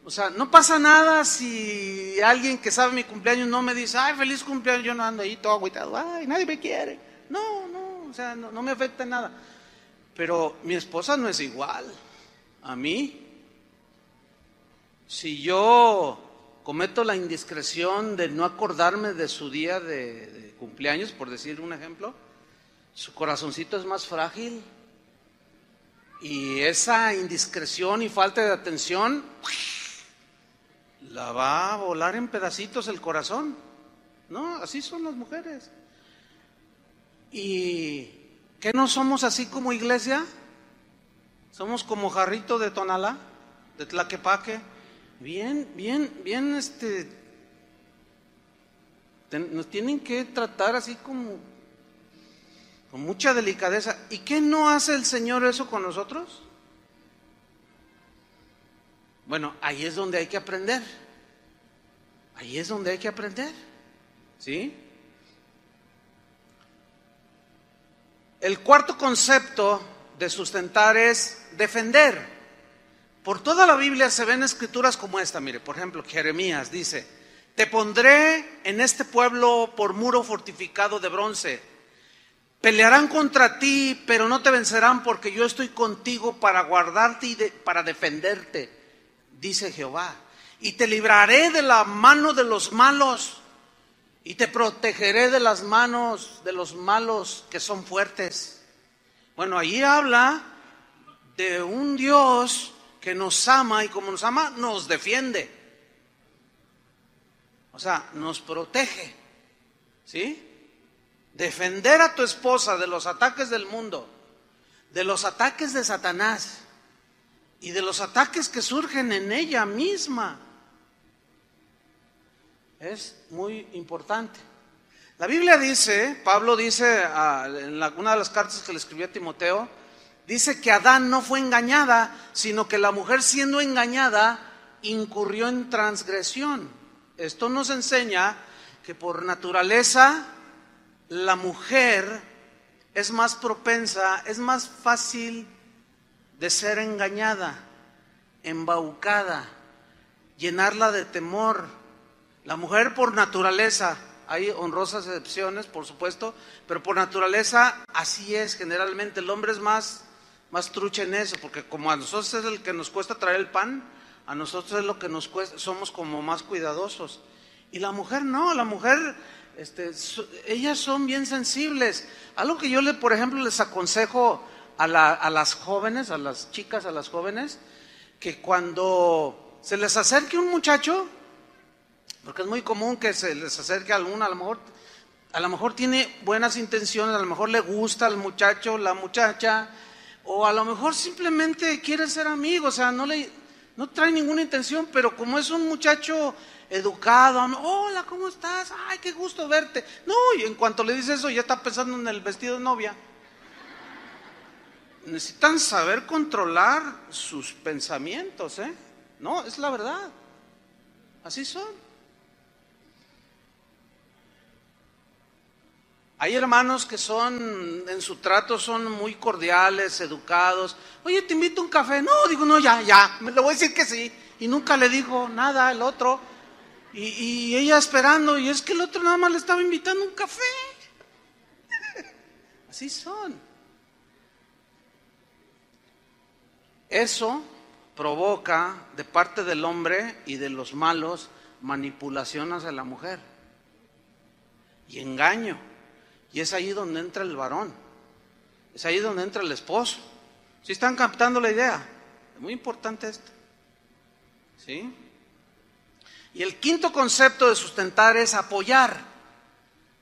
O sea, no pasa nada si alguien que sabe mi cumpleaños no me dice, ay, feliz cumpleaños, yo no ando ahí todo agüitado, ay, nadie me quiere. No, o sea, no me afecta en nada. Pero mi esposa no es igual a mí. Si yo cometo la indiscreción de no acordarme de su día de cumpleaños, por decir un ejemplo, su corazoncito es más frágil. Y esa indiscreción y falta de atención la va a volar en pedacitos el corazón. No, así son las mujeres. ¿Y qué no somos así como iglesia? Somos como jarrito de Tonalá, de Tlaquepaque. Bien, nos tienen que tratar así como con mucha delicadeza. ¿Y qué no hace el Señor eso con nosotros? Bueno, ahí es donde hay que aprender. Ahí es donde hay que aprender. ¿Sí? El cuarto concepto de sustentar es defender. Por toda la Biblia se ven escrituras como esta. Mire, por ejemplo, Jeremías dice: te pondré en este pueblo por muro fortificado de bronce. Pelearán contra ti, pero no te vencerán, porque yo estoy contigo para guardarte y para defenderte, dice Jehová. Y te libraré de la mano de los malos, y te protegeré de las manos de los malos que son fuertes. Bueno, ahí habla de un Dios que nos ama, y como nos ama, nos defiende. O sea, nos protege. ¿Sí? Defender a tu esposa de los ataques del mundo, de los ataques de Satanás y de los ataques que surgen en ella misma, es muy importante. La Biblia dice, Pablo dice en una de las cartas que le escribió a Timoteo, dice que Adán no fue engañada, sino que la mujer, siendo engañada, incurrió en transgresión. Esto nos enseña que por naturaleza la mujer es más propensa, es más fácil de ser engañada, embaucada, llenarla de temor. La mujer por naturaleza, hay honrosas excepciones, por supuesto, pero por naturaleza así es generalmente. El hombre es más trucha en eso, porque como a nosotros es el que nos cuesta traer el pan, a nosotros es lo que nos cuesta, somos como más cuidadosos. Y la mujer no, la mujer ellas son bien sensibles. Algo que yo, por ejemplo, les aconsejo a las jóvenes, a las chicas, a las jóvenes, que cuando se les acerque un muchacho, porque es muy común que se les acerque a alguna, a lo mejor tiene buenas intenciones, a lo mejor le gusta al muchacho, la muchacha, o a lo mejor simplemente quiere ser amigo, o sea, no trae ninguna intención, pero como es un muchacho educado, hola, ¿cómo estás? Ay, qué gusto verte. No, y en cuanto le dice eso, ya está pensando en el vestido de novia. Necesitan saber controlar sus pensamientos, ¿eh? No, es la verdad. Así son. Hay hermanos que en su trato son muy cordiales, educados. Oye, te invito a un café. No, digo, no, ya, le voy a decir que sí. Y nunca le dijo nada el otro. Y ella esperando, y es que el otro nada más le estaba invitando a un café. Así son. Eso provoca de parte del hombre y de los malos manipulación hacia la mujer y engaño. Y es ahí donde entra el varón, es ahí donde entra el esposo. ¿Sí están captando la idea? Es muy importante esto. ¿Sí? Y el quinto concepto de sustentar es apoyar.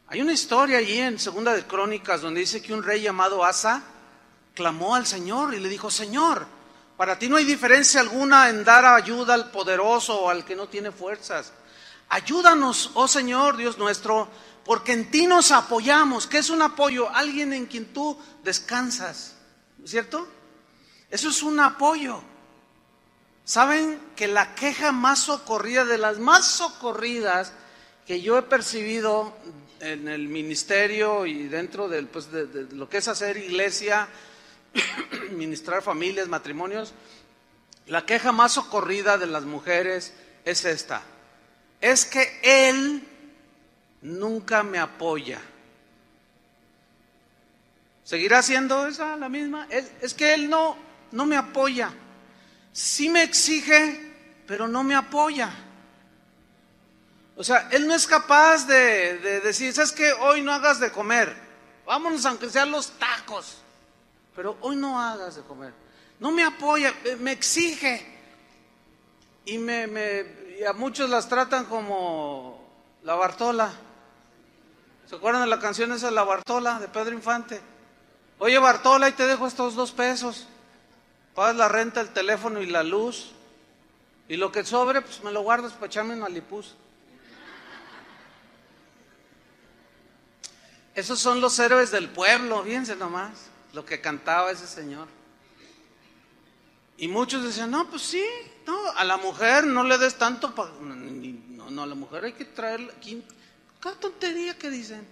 Hay una historia allí en Segunda de Crónicas donde dice que un rey llamado Asa clamó al Señor y le dijo: Señor, para ti no hay diferencia alguna en dar ayuda al poderoso o al que no tiene fuerzas. Ayúdanos, oh Señor Dios nuestro, porque en ti nos apoyamos. ¿Qué es un apoyo? Alguien en quien tú descansas, ¿cierto? Eso es un apoyo. ¿Saben que la queja más socorrida, de las más socorridas que yo he percibido en el ministerio y dentro de lo que es hacer iglesia, ministrar familias, matrimonios, la queja más socorrida de las mujeres es esta: es que él nunca me apoya. ¿Seguirá siendo esa la misma? Es que él no me apoya. Sí me exige, pero no me apoya. O sea, él no es capaz de decir: ¿sabes qué? Hoy no hagas de comer. Vámonos aunque sean los tacos, pero hoy no hagas de comer. No me apoya, me exige. Y y a muchos las tratan como la Bartola. ¿Se acuerdan de la canción esa, La Bartola, de Pedro Infante? Oye, Bartola, ahí te dejo estos 2 pesos. Pagas la renta, el teléfono y la luz. Y lo que sobre, pues me lo guardas para echarme un alipuz. Esos son los héroes del pueblo, fíjense nomás lo que cantaba ese señor. Y muchos decían: no, pues sí, no, a la mujer no le des tanto, no, a la mujer hay que traerla. Cada tontería que dicen.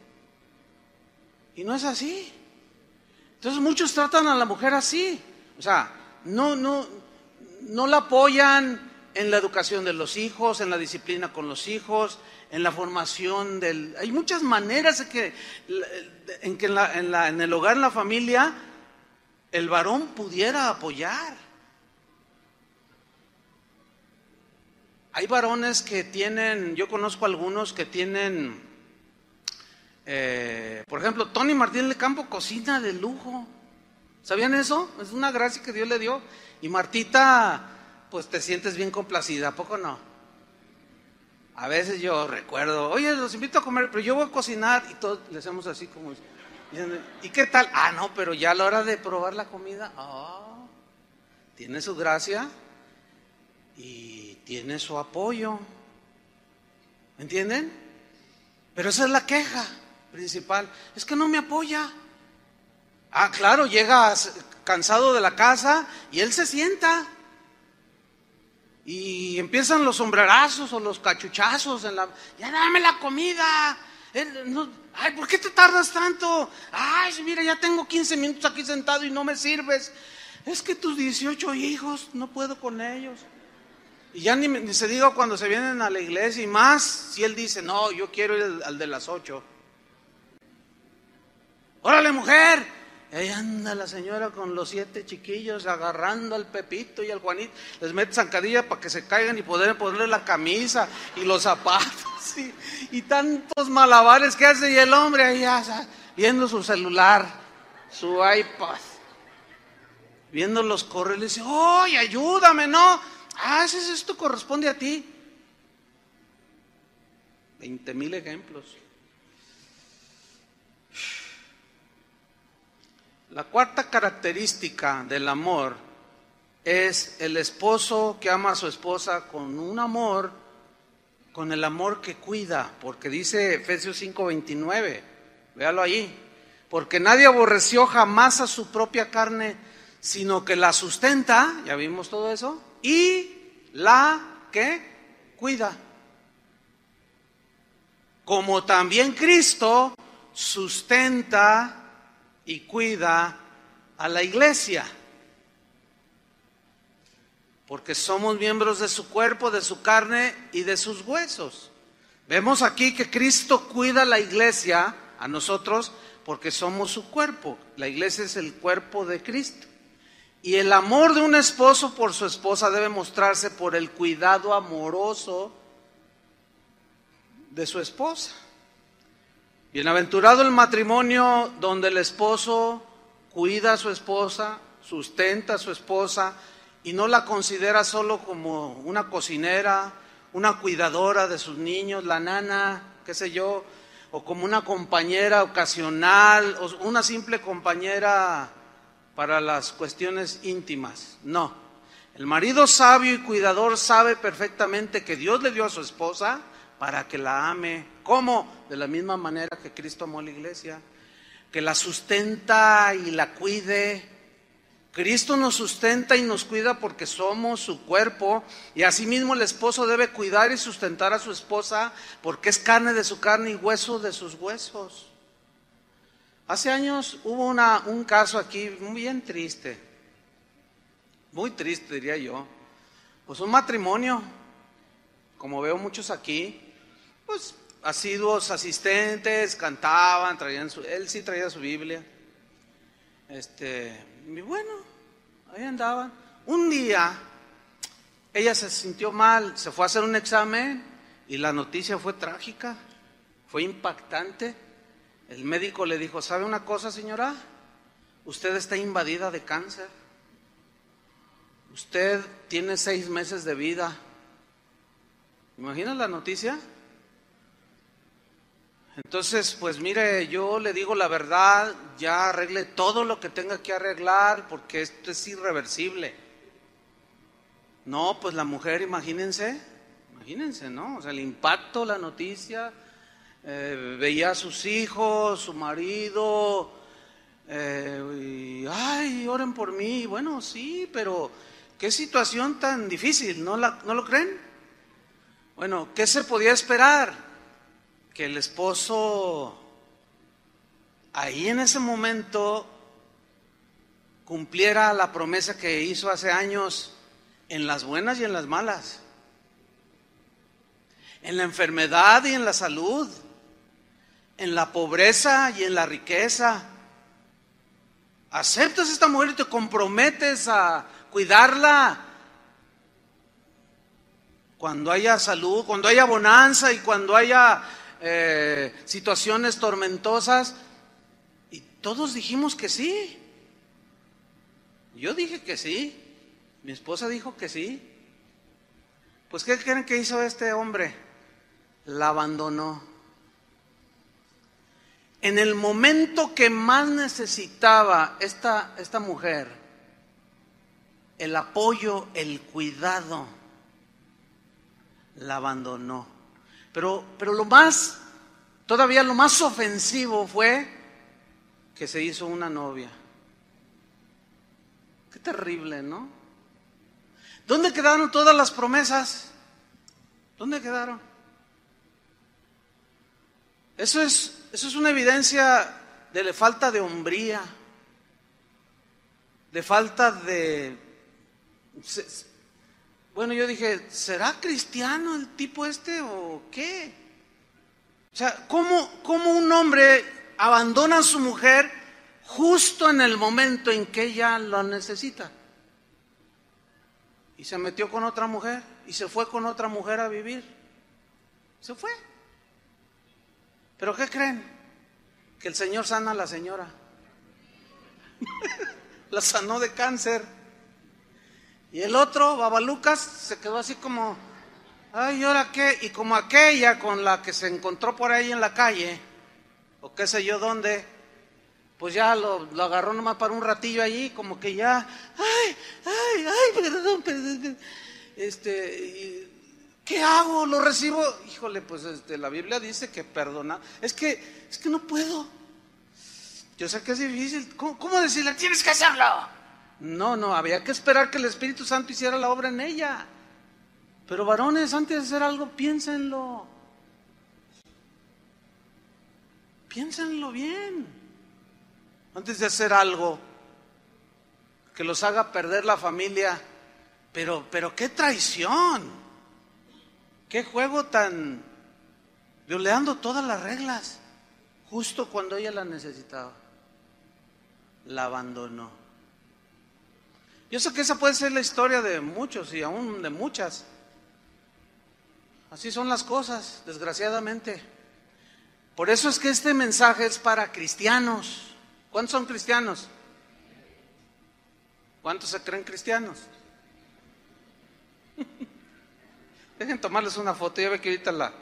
Y no es así. Entonces muchos tratan a la mujer así. O sea, no la apoyan en la educación de los hijos, en la disciplina con los hijos, en la formación Hay muchas maneras en que en el hogar, en la familia, el varón pudiera apoyar. Hay varones que tienen, yo conozco algunos que tienen, por ejemplo, Tony Martín del Campo cocina de lujo. ¿Sabían eso? Es una gracia que Dios le dio. Y Martita, pues te sientes bien complacida, ¿a poco no? A veces yo recuerdo: oye, los invito a comer, pero yo voy a cocinar, y todos le hacemos así como diciendo: ¿y qué tal? Ah, no, pero ya a la hora de probar la comida, tiene su gracia y tiene su apoyo. ¿Entienden? Pero esa es la queja principal: es que no me apoya. Claro, llega cansado de la casa y él se sienta y empiezan los sombrerazos o los cachuchazos ya dame la comida. Ay, ¿por qué te tardas tanto? Ay, mira, ya tengo 15 minutos aquí sentado y no me sirves. Es que tus 18 hijos, no puedo con ellos. Y ya ni se diga cuando se vienen a la iglesia, y más si él dice: no, yo quiero ir al de las 8. Órale, mujer, Y ahí anda la señora con los 7 chiquillos agarrando al Pepito y al Juanito. Les mete zancadilla para que se caigan y poder ponerle la camisa y los zapatos. Y tantos malabares que hace. Y el hombre ahí viendo su celular, su iPad, viéndolos correr. Le dice, ¡oye, ayúdame, no! Esto corresponde a ti. 20,000 ejemplos. La cuarta característica del amor es el esposo que ama a su esposa con un amor, con el amor que cuida, porque dice Efesios 5:29, véalo ahí, porque nadie aborreció jamás a su propia carne, sino que la sustenta, ya vimos todo eso, y la que cuida. Como también Cristo sustenta y cuida a la iglesia, porque somos miembros de su cuerpo, de su carne y de sus huesos. Vemos aquí que Cristo cuida a la iglesia, a nosotros, porque somos su cuerpo. La iglesia es el cuerpo de Cristo. Y el amor de un esposo por su esposa debe mostrarse por el cuidado amoroso de su esposa. Bienaventurado el matrimonio donde el esposo cuida a su esposa, sustenta a su esposa y no la considera solo como una cocinera, una cuidadora de sus niños, la nana, qué sé yo, o como una compañera ocasional, o una simple compañera para las cuestiones íntimas. No, el marido sabio y cuidador sabe perfectamente que Dios le dio a su esposa para que la ame. ¿Cómo? De la misma manera que Cristo amó a la iglesia, que la sustenta y la cuide. Cristo nos sustenta y nos cuida porque somos su cuerpo, y asimismo el esposo debe cuidar y sustentar a su esposa porque es carne de su carne y hueso de sus huesos. Hace años hubo un caso aquí bien triste, muy triste diría yo. Pues un matrimonio, como veo muchos aquí, pues asiduos asistentes, cantaban, él sí traía su Biblia. Y bueno, ahí andaban. Un día ella se sintió mal, se fue a hacer un examen y la noticia fue trágica, fue impactante. El médico le dijo, ¿sabe una cosa, señora? Usted está invadida de cáncer. Usted tiene 6 meses de vida. ¿Imaginas la noticia? Entonces, pues mire, yo le digo la verdad, ya arregle todo lo que tenga que arreglar porque esto es irreversible. No, pues la mujer, imagínense, ¿no? O sea, el impacto, la noticia, veía a sus hijos, su marido, y, ay, oren por mí. Bueno, sí, pero qué situación tan difícil, ¿no lo creen? Bueno, ¿qué se podía esperar? Que el esposo ahí en ese momento cumpliera la promesa que hizo hace años, en las buenas y en las malas, en la enfermedad y en la salud, en la pobreza y en la riqueza. Aceptas a esta mujer y te comprometes a cuidarla cuando haya salud, cuando haya bonanza y cuando haya situaciones tormentosas. Y todos dijimos que sí. Yo dije que sí. Mi esposa dijo que sí. Pues ¿qué creen que hizo este hombre? La abandonó. En el momento que más necesitaba esta mujer el apoyo, el cuidado, la abandonó. Pero todavía lo más ofensivo fue que se hizo una novia. Qué terrible, ¿no? ¿Dónde quedaron todas las promesas? ¿Dónde quedaron? Eso es una evidencia de falta de hombría, de falta de... Bueno, yo dije, ¿será cristiano el tipo o qué? O sea, ¿cómo un hombre abandona a su mujer justo en el momento en que ella lo necesita. Y se metió con otra mujer y se fue con otra mujer a vivir. Se fue. ¿Pero qué creen? Que el Señor sana a la señora. La sanó de cáncer. Y el otro, Babalucas, se quedó así como, ay, ¿y ahora qué? Y como aquella con la que se encontró por ahí en la calle, o qué sé yo dónde, pues ya lo agarró nomás para un ratillo allí, como que ya, perdón, ¿qué hago? ¿Lo recibo? Híjole, pues la Biblia dice que perdona. Es que no puedo. Yo sé que es difícil. ¿Cómo decirle? Tienes que hacerlo. No, había que esperar que el Espíritu Santo hiciera la obra en ella. Pero varones, antes de hacer algo, piénsenlo. Piénsenlo bien. Antes de hacer algo que los haga perder la familia. Pero qué traición. Qué juego tan violando todas las reglas. Justo cuando ella la necesitaba. La abandonó. Yo sé que esa puede ser la historia de muchos y aún de muchas. Así son las cosas, desgraciadamente. Por eso es que este mensaje es para cristianos. ¿Cuántos son cristianos? ¿Cuántos se creen cristianos? Dejen tomarles una foto. Ya ve que ahorita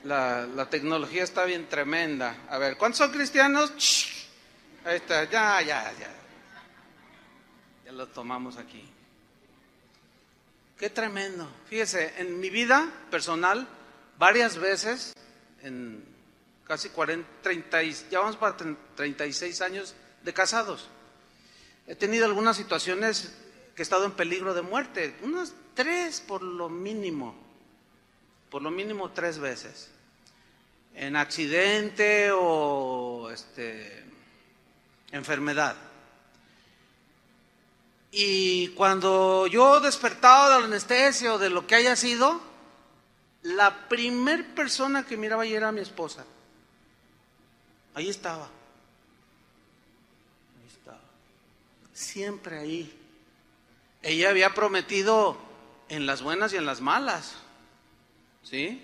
la tecnología está bien tremenda. A ver, ¿cuántos son cristianos? ¡Shh! Ahí está, ya. Ya lo tomamos aquí. Qué tremendo. Fíjese, en mi vida personal, varias veces, en casi 30, ya vamos para 36 años de casados, he tenido algunas situaciones que he estado en peligro de muerte, unas 3 por lo mínimo 3 veces, en accidente o enfermedad. Y cuando yo despertaba de la anestesia o de lo que haya sido, la primer persona que miraba ahí era mi esposa. Ahí estaba. Siempre ahí. Ella había prometido en las buenas y en las malas. ¿Sí?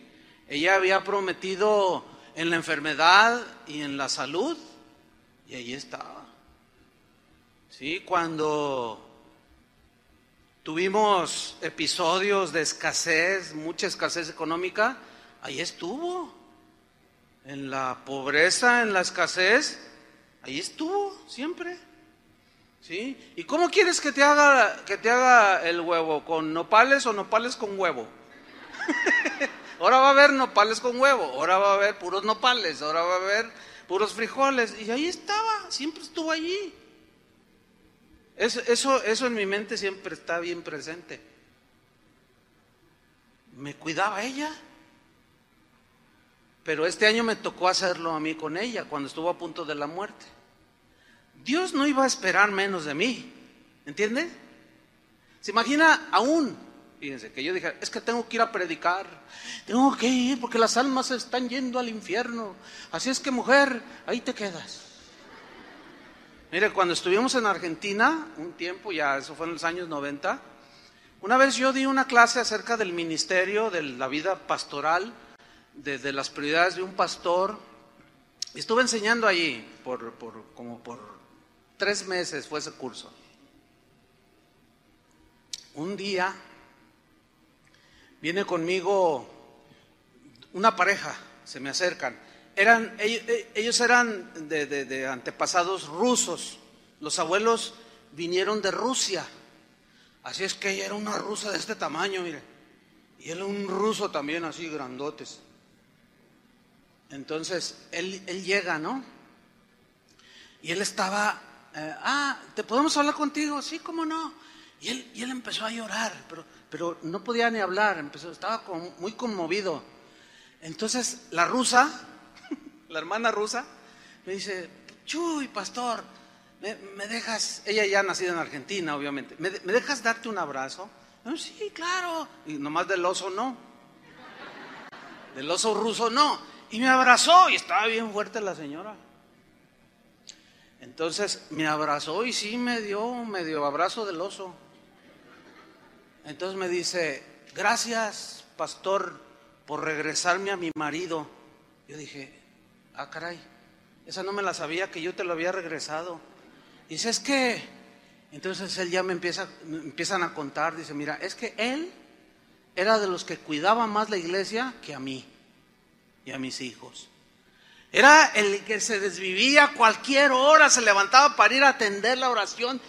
Ella había prometido en la enfermedad y en la salud. Y ahí estaba. ¿Sí? Cuando tuvimos episodios de escasez, mucha escasez económica, ahí estuvo. En la pobreza, en la escasez, ahí estuvo siempre. ¿Sí? ¿Y cómo quieres que te haga el huevo? ¿Con nopales o nopales con huevo? Ahora va a haber nopales con huevo, ahora va a haber puros nopales, ahora va a haber puros frijoles. Y ahí estaba, siempre estuvo allí. Eso en mi mente siempre está bien presente. Me cuidaba ella. Pero este año me tocó hacerlo a mí con ella, cuando estuvo a punto de la muerte. Dios no iba a esperar menos de mí, ¿entiendes? Se imagina aún, fíjense, que yo dije, es que tengo que ir a predicar, tengo que ir porque las almas se están yendo al infierno. Así es que, mujer, ahí te quedas. Mire, cuando estuvimos en Argentina, un tiempo, ya eso fue en los años 90, una vez yo di una clase acerca del ministerio, de la vida pastoral, de las prioridades de un pastor. Estuve enseñando allí como por 3 meses fue ese curso. Un día viene conmigo una pareja, se me acercan. Ellos eran de antepasados rusos. Los abuelos vinieron de Rusia. Así es que ella era una rusa de este tamaño, mire. Y él un ruso también así grandotes. Entonces él llega, ¿no? Y él estaba, ¿te podemos hablar contigo? Sí, ¿cómo no? Y él empezó a llorar, pero no podía ni hablar, estaba muy conmovido. Entonces la rusa, la hermana rusa, me dice, Chuy, pastor, ¿me dejas? Ella ya nacida en Argentina, obviamente. ¿Me dejas darte un abrazo? Sí, claro. Y nomás del oso no. Del oso ruso no. Y me abrazó y estaba bien fuerte la señora. Entonces me abrazó y sí me dio medio abrazo del oso. Entonces me dice, gracias, pastor, por regresarme a mi marido. Yo dije, ah, caray, esa no me la sabía, que yo te lo había regresado. Dice, es que, entonces él ya empiezan a contar, dice, mira, es que él era de los que cuidaba más la iglesia que a mí y a mis hijos. Era el que se desvivía cualquier hora, se levantaba para ir a atender la oración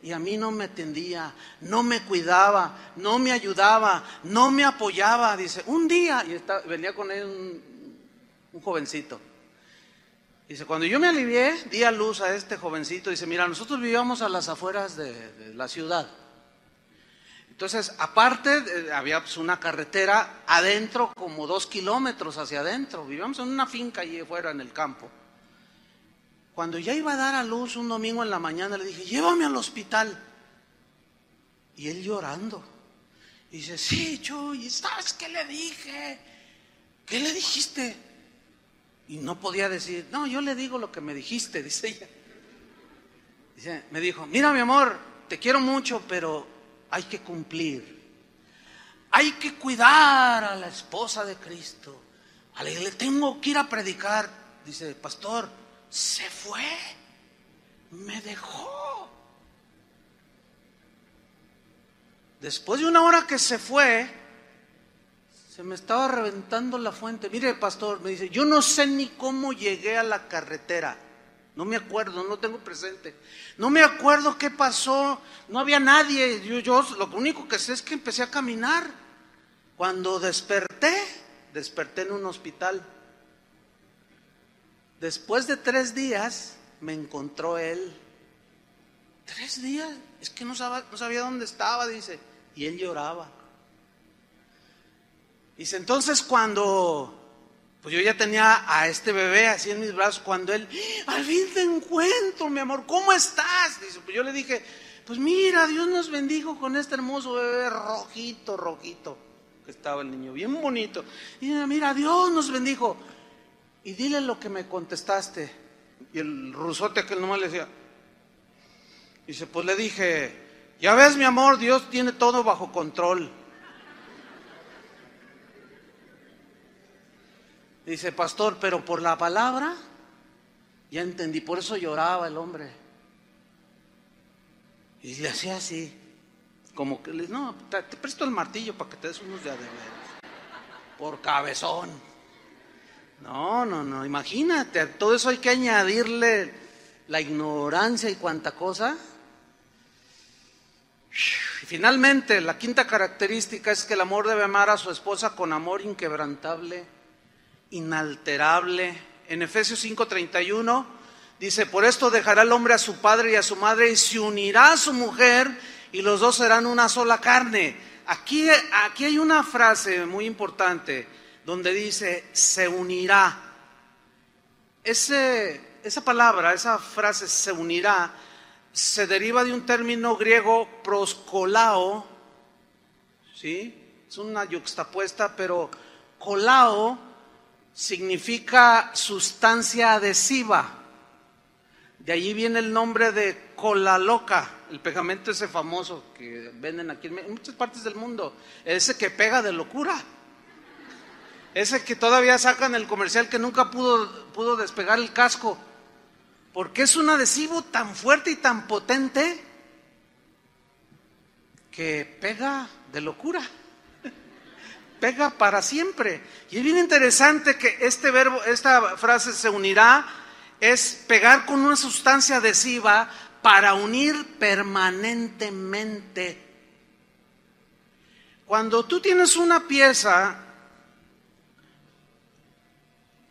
y a mí no me atendía, no me cuidaba, no me ayudaba, no me apoyaba. Dice, un día, y venía con él un jovencito. Dice, cuando yo me alivié, di a luz a este jovencito. Dice, mira, nosotros vivíamos a las afueras de la ciudad. Entonces, aparte, había pues una carretera adentro, como 2 kilómetros hacia adentro. Vivíamos en una finca allí afuera en el campo. Cuando ya iba a dar a luz un domingo en la mañana, le dije, llévame al hospital. Y él llorando. Y dice, sí, Chuy, ¿sabes qué le dije? ¿Qué le dijiste? Y no podía decir, no, yo le digo lo que me dijiste, dice ella. Dice, me dijo, mira mi amor, te quiero mucho, pero hay que cumplir. Hay que cuidar a la esposa de Cristo. A la iglesia tengo que ir a predicar. Dice, pastor, se fue, me dejó. Después de una hora que se fue, se me estaba reventando la fuente. Mire, pastor, me dice, yo no sé ni cómo llegué a la carretera. No me acuerdo, no lo tengo presente. No me acuerdo qué pasó, no había nadie. Yo lo único que sé es que empecé a caminar. Cuando desperté en un hospital. Después de 3 días me encontró él. 3 días, es que no sabía dónde estaba, dice. Y él lloraba. Dice, entonces cuando pues yo ya tenía a este bebé así en mis brazos, cuando él, al fin te encuentro, mi amor, ¿cómo estás? Dice, pues yo le dije, pues mira, Dios nos bendijo con este hermoso bebé rojito, que estaba el niño, bien bonito. Y mira, Dios nos bendijo. Y dile lo que me contestaste. Y el rusote aquel nomás le decía, dice, pues le dije, ya ves mi amor, Dios tiene todo bajo control. Dice, pastor, pero por la palabra, ya entendí, por eso lloraba el hombre. Y le hacía así, como que, no, te presto el martillo para que te des unos de a de veras. Por cabezón. No, imagínate, a todo eso hay que añadirle la ignorancia y cuanta cosa. Y finalmente, la quinta característica es que el amor debe amar a su esposa con amor inquebrantable, inalterable. En Efesios 5:31 dice, por esto dejará el hombre a su padre y a su madre y se unirá a su mujer y los dos serán una sola carne. Aquí hay una frase muy importante donde dice se unirá. Esa palabra, esa frase se unirá, se deriva de un término griego proskolao, ¿sí? Es una yuxtapuesta, pero kolao significa sustancia adhesiva. De allí viene el nombre de cola loca, el pegamento ese famoso que venden aquí en muchas partes del mundo, ese que pega de locura, ese que todavía sacan el comercial que nunca pudo despegar el casco, porque es un adhesivo tan fuerte y tan potente que pega de locura. Pega para siempre. Y es bien interesante que esta frase se unirá, es pegar con una sustancia adhesiva para unir permanentemente. Cuando tú tienes una pieza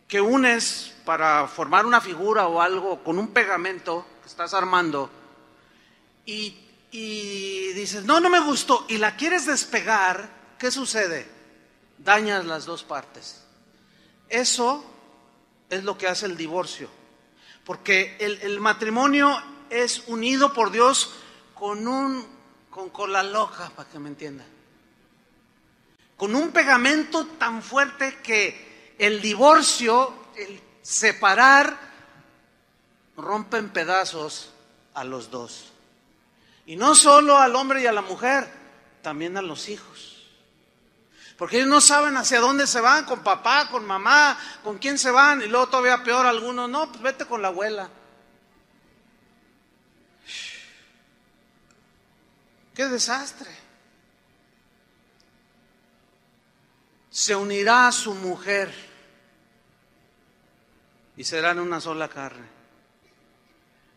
que unes para formar una figura o algo con un pegamento que estás armando y dices, no me gustó, y la quieres despegar, ¿qué sucede? Dañas las dos partes. Eso es lo que hace el divorcio, porque el matrimonio es unido por Dios con cola loca, para que me entiendan, con un pegamento tan fuerte que el divorcio, el separar, rompe en pedazos a los dos. Y no solo al hombre y a la mujer, también a los hijos. Porque ellos no saben hacia dónde se van, con papá, con mamá, con quién se van. Y luego todavía peor algunos, no, pues vete con la abuela. ¡Qué desastre! Se unirá a su mujer y serán una sola carne.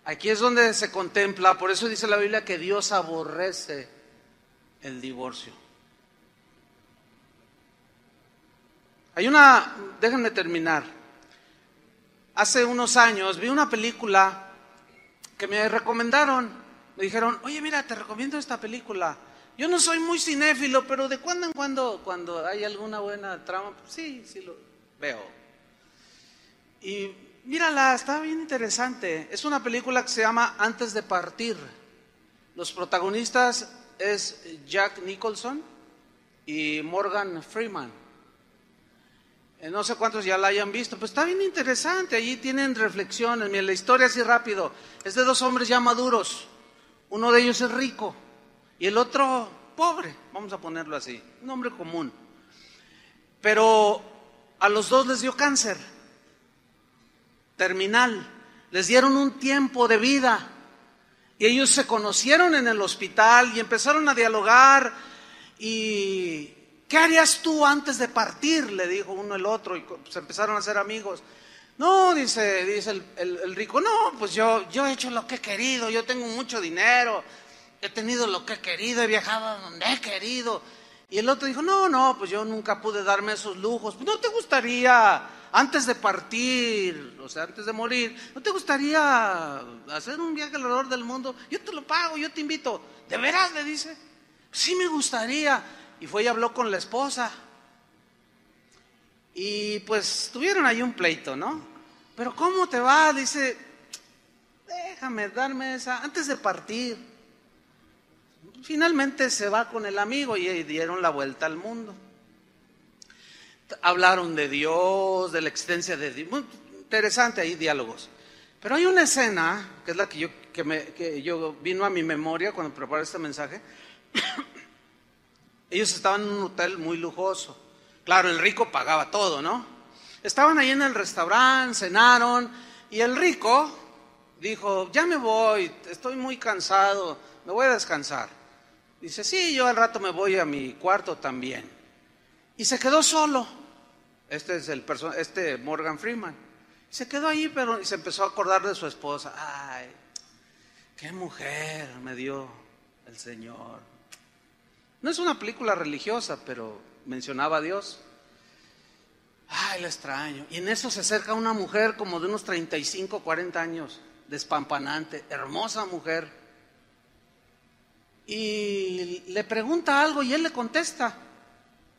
Aquí es donde se contempla, por eso dice la Biblia que Dios aborrece el divorcio. Déjenme terminar. Hace unos años vi una película que me recomendaron. Me dijeron, oye, mira, te recomiendo esta película. Yo no soy muy cinéfilo, pero de cuando en cuando hay alguna buena trama, pues sí lo veo. Y mírala, está bien interesante. Es una película que se llama Antes de partir. Los protagonistas es Jack Nicholson y Morgan Freeman. No sé cuántos ya la hayan visto, pues está bien interesante. Allí tienen reflexiones. Miren, la historia así rápido. Es de dos hombres ya maduros. Uno de ellos es rico y el otro pobre, vamos a ponerlo así, un hombre común. Pero a los dos les dio cáncer terminal, les dieron un tiempo de vida y ellos se conocieron en el hospital y empezaron a dialogar. Y ¿qué harías tú antes de partir?, le dijo uno al otro, y se empezaron a hacer amigos. No, dice el rico, no, pues yo he hecho lo que he querido, yo tengo mucho dinero, he tenido lo que he querido, he viajado a donde he querido. Y el otro dijo, no, pues yo nunca pude darme esos lujos. Pues ¿no te gustaría, antes de partir, o sea, antes de morir, no te gustaría hacer un viaje alrededor del mundo? Yo te lo pago, yo te invito. ¿De veras?, le dice. Sí, me gustaría. Y fue y habló con la esposa. Y pues tuvieron ahí un pleito, ¿no? Pero ¿cómo te va? Dice, déjame darme esa, antes de partir. Finalmente se va con el amigo y dieron la vuelta al mundo. Hablaron de Dios, de la existencia de Dios. Muy interesante ahí diálogos. Pero hay una escena, que es la que yo vino a mi memoria cuando preparé este mensaje. Ellos estaban en un hotel muy lujoso. Claro, el rico pagaba todo, ¿no? Estaban ahí en el restaurante, cenaron, y el rico dijo, ya me voy, estoy muy cansado, me voy a descansar. Dice, sí, yo al rato me voy a mi cuarto también. Y se quedó solo. Este es Morgan Freeman. Se quedó ahí, pero y se empezó a acordar de su esposa. Ay, qué mujer me dio el Señor. No es una película religiosa, pero mencionaba a Dios. Ay, la extraño. Y en eso se acerca una mujer como de unos 35, 40 años, despampanante, hermosa mujer. Y le pregunta algo y él le contesta.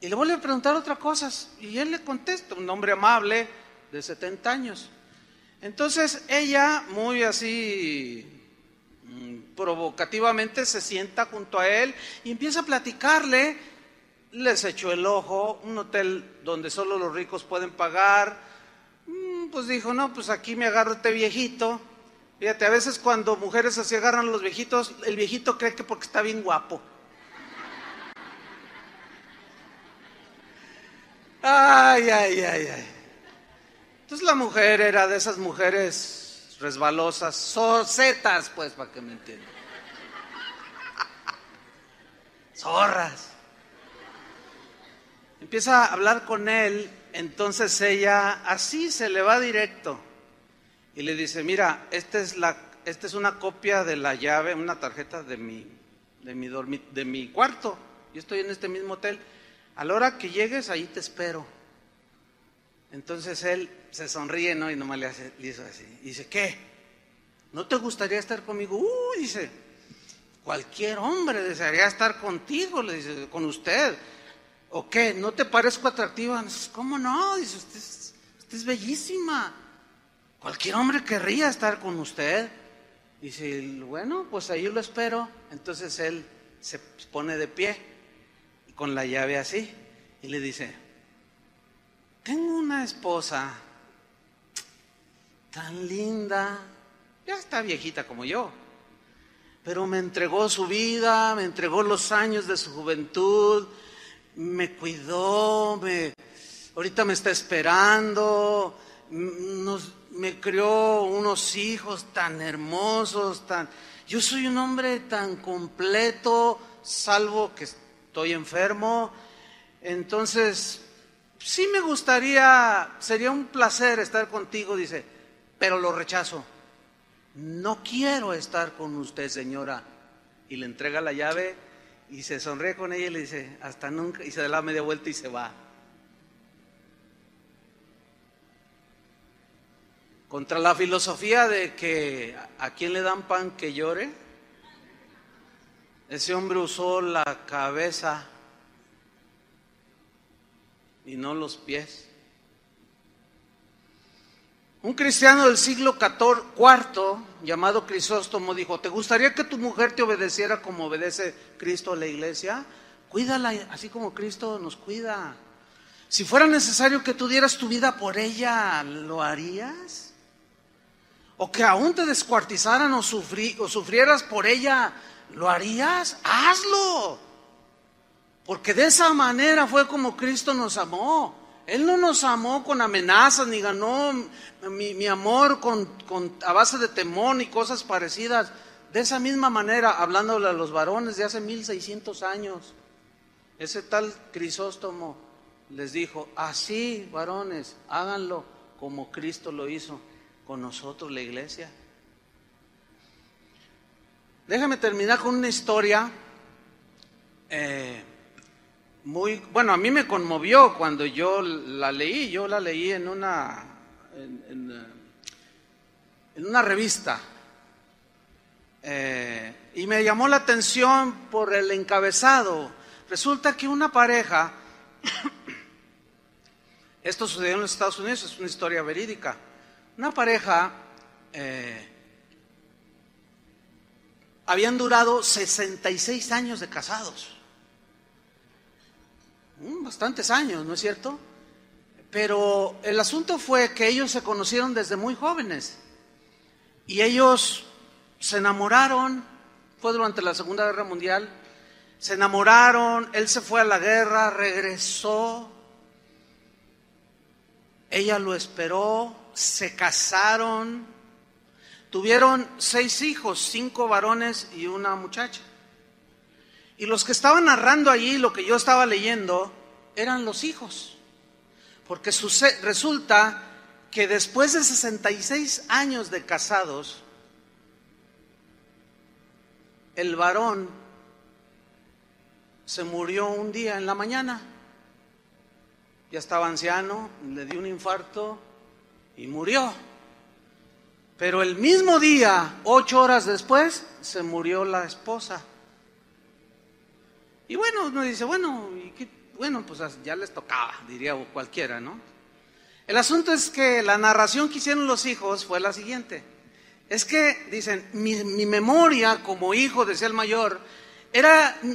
Y le vuelve a preguntar otras cosas y él le contesta, un hombre amable de 70 años. Entonces ella, muy así provocativamente, se sienta junto a él y empieza a platicarle. Les echó el ojo, un hotel donde solo los ricos pueden pagar. Pues dijo, no, pues aquí me agarro este viejito. Fíjate, a veces cuando mujeres así agarran a los viejitos, el viejito cree que porque está bien guapo. Ay. Entonces la mujer era de esas mujeres resbalosas, sosetas, pues, para que me entiendan. Zorras. Empieza a hablar con él, entonces ella así se le va directo y le dice, mira, esta es una copia de la llave, una tarjeta de mi cuarto. Yo estoy en este mismo hotel. A la hora que llegues, ahí te espero. Entonces él se sonríe, ¿no? Y nomás le hizo así. Y dice, ¿qué? ¿No te gustaría estar conmigo? Dice, cualquier hombre desearía estar contigo, le dice, con usted. ¿O qué? ¿No te parezco atractiva? ¿Cómo no? Dice, usted es bellísima. Cualquier hombre querría estar con usted. Dice, bueno, pues ahí lo espero. Entonces él se pone de pie, con la llave así, y le dice, tengo una esposa tan linda, Ya está viejita como yo. Pero me entregó su vida, me entregó los años de su juventud, me cuidó, ahorita me está esperando, me crió unos hijos tan hermosos, yo soy un hombre tan completo, salvo que estoy enfermo. Entonces, sí me gustaría, sería un placer estar contigo, dice, pero lo rechazo. No quiero estar con usted, señora. Y le entrega la llave y se sonríe con ella y le dice, hasta nunca, y se da la media vuelta y se va. Contra la filosofía de que a quién le dan pan que llore, ese hombre usó la cabeza y no los pies. Un cristiano del siglo IV llamado Crisóstomo dijo, ¿te gustaría que tu mujer te obedeciera como obedece Cristo a la iglesia? Cuídala así como Cristo nos cuida. Si fuera necesario que tú dieras tu vida por ella, ¿lo harías? ¿O que aún te descuartizaran o sufrieras por ella, ¿lo harías? ¡Hazlo! Porque de esa manera fue como Cristo nos amó. Él no nos amó con amenazas, ni ganó mi amor a base de temor y cosas parecidas. De esa misma manera, hablándole a los varones de hace 1600 años, ese tal Crisóstomo les dijo, así varones, háganlo como Cristo lo hizo con nosotros, la iglesia. Déjame terminar con una historia bueno, a mí me conmovió cuando yo la leí. Yo la leí en una revista y me llamó la atención por el encabezado. Resulta que una pareja, esto sucedió en los Estados Unidos, es una historia verídica. Una pareja habían durado 66 años de casados. Bastantes años, ¿no es cierto? Pero el asunto fue que ellos se conocieron desde muy jóvenes y ellos se enamoraron. Fue durante la Segunda Guerra Mundial. Se enamoraron, él se fue a la guerra, regresó, ella lo esperó, se casaron, tuvieron 6 hijos, 5 varones y una muchacha. Y los que estaban narrando allí, lo que yo estaba leyendo, eran los hijos. Porque resulta que después de 66 años de casados, el varón se murió un día en la mañana. Ya estaba anciano, le dio un infarto y murió. Pero el mismo día, 8 horas después, se murió la esposa. Y bueno, uno dice, bueno, pues ya les tocaba, diría cualquiera, ¿no? El asunto es que la narración que hicieron los hijos fue la siguiente. Es que, dicen, mi memoria como hijo, decía el mayor,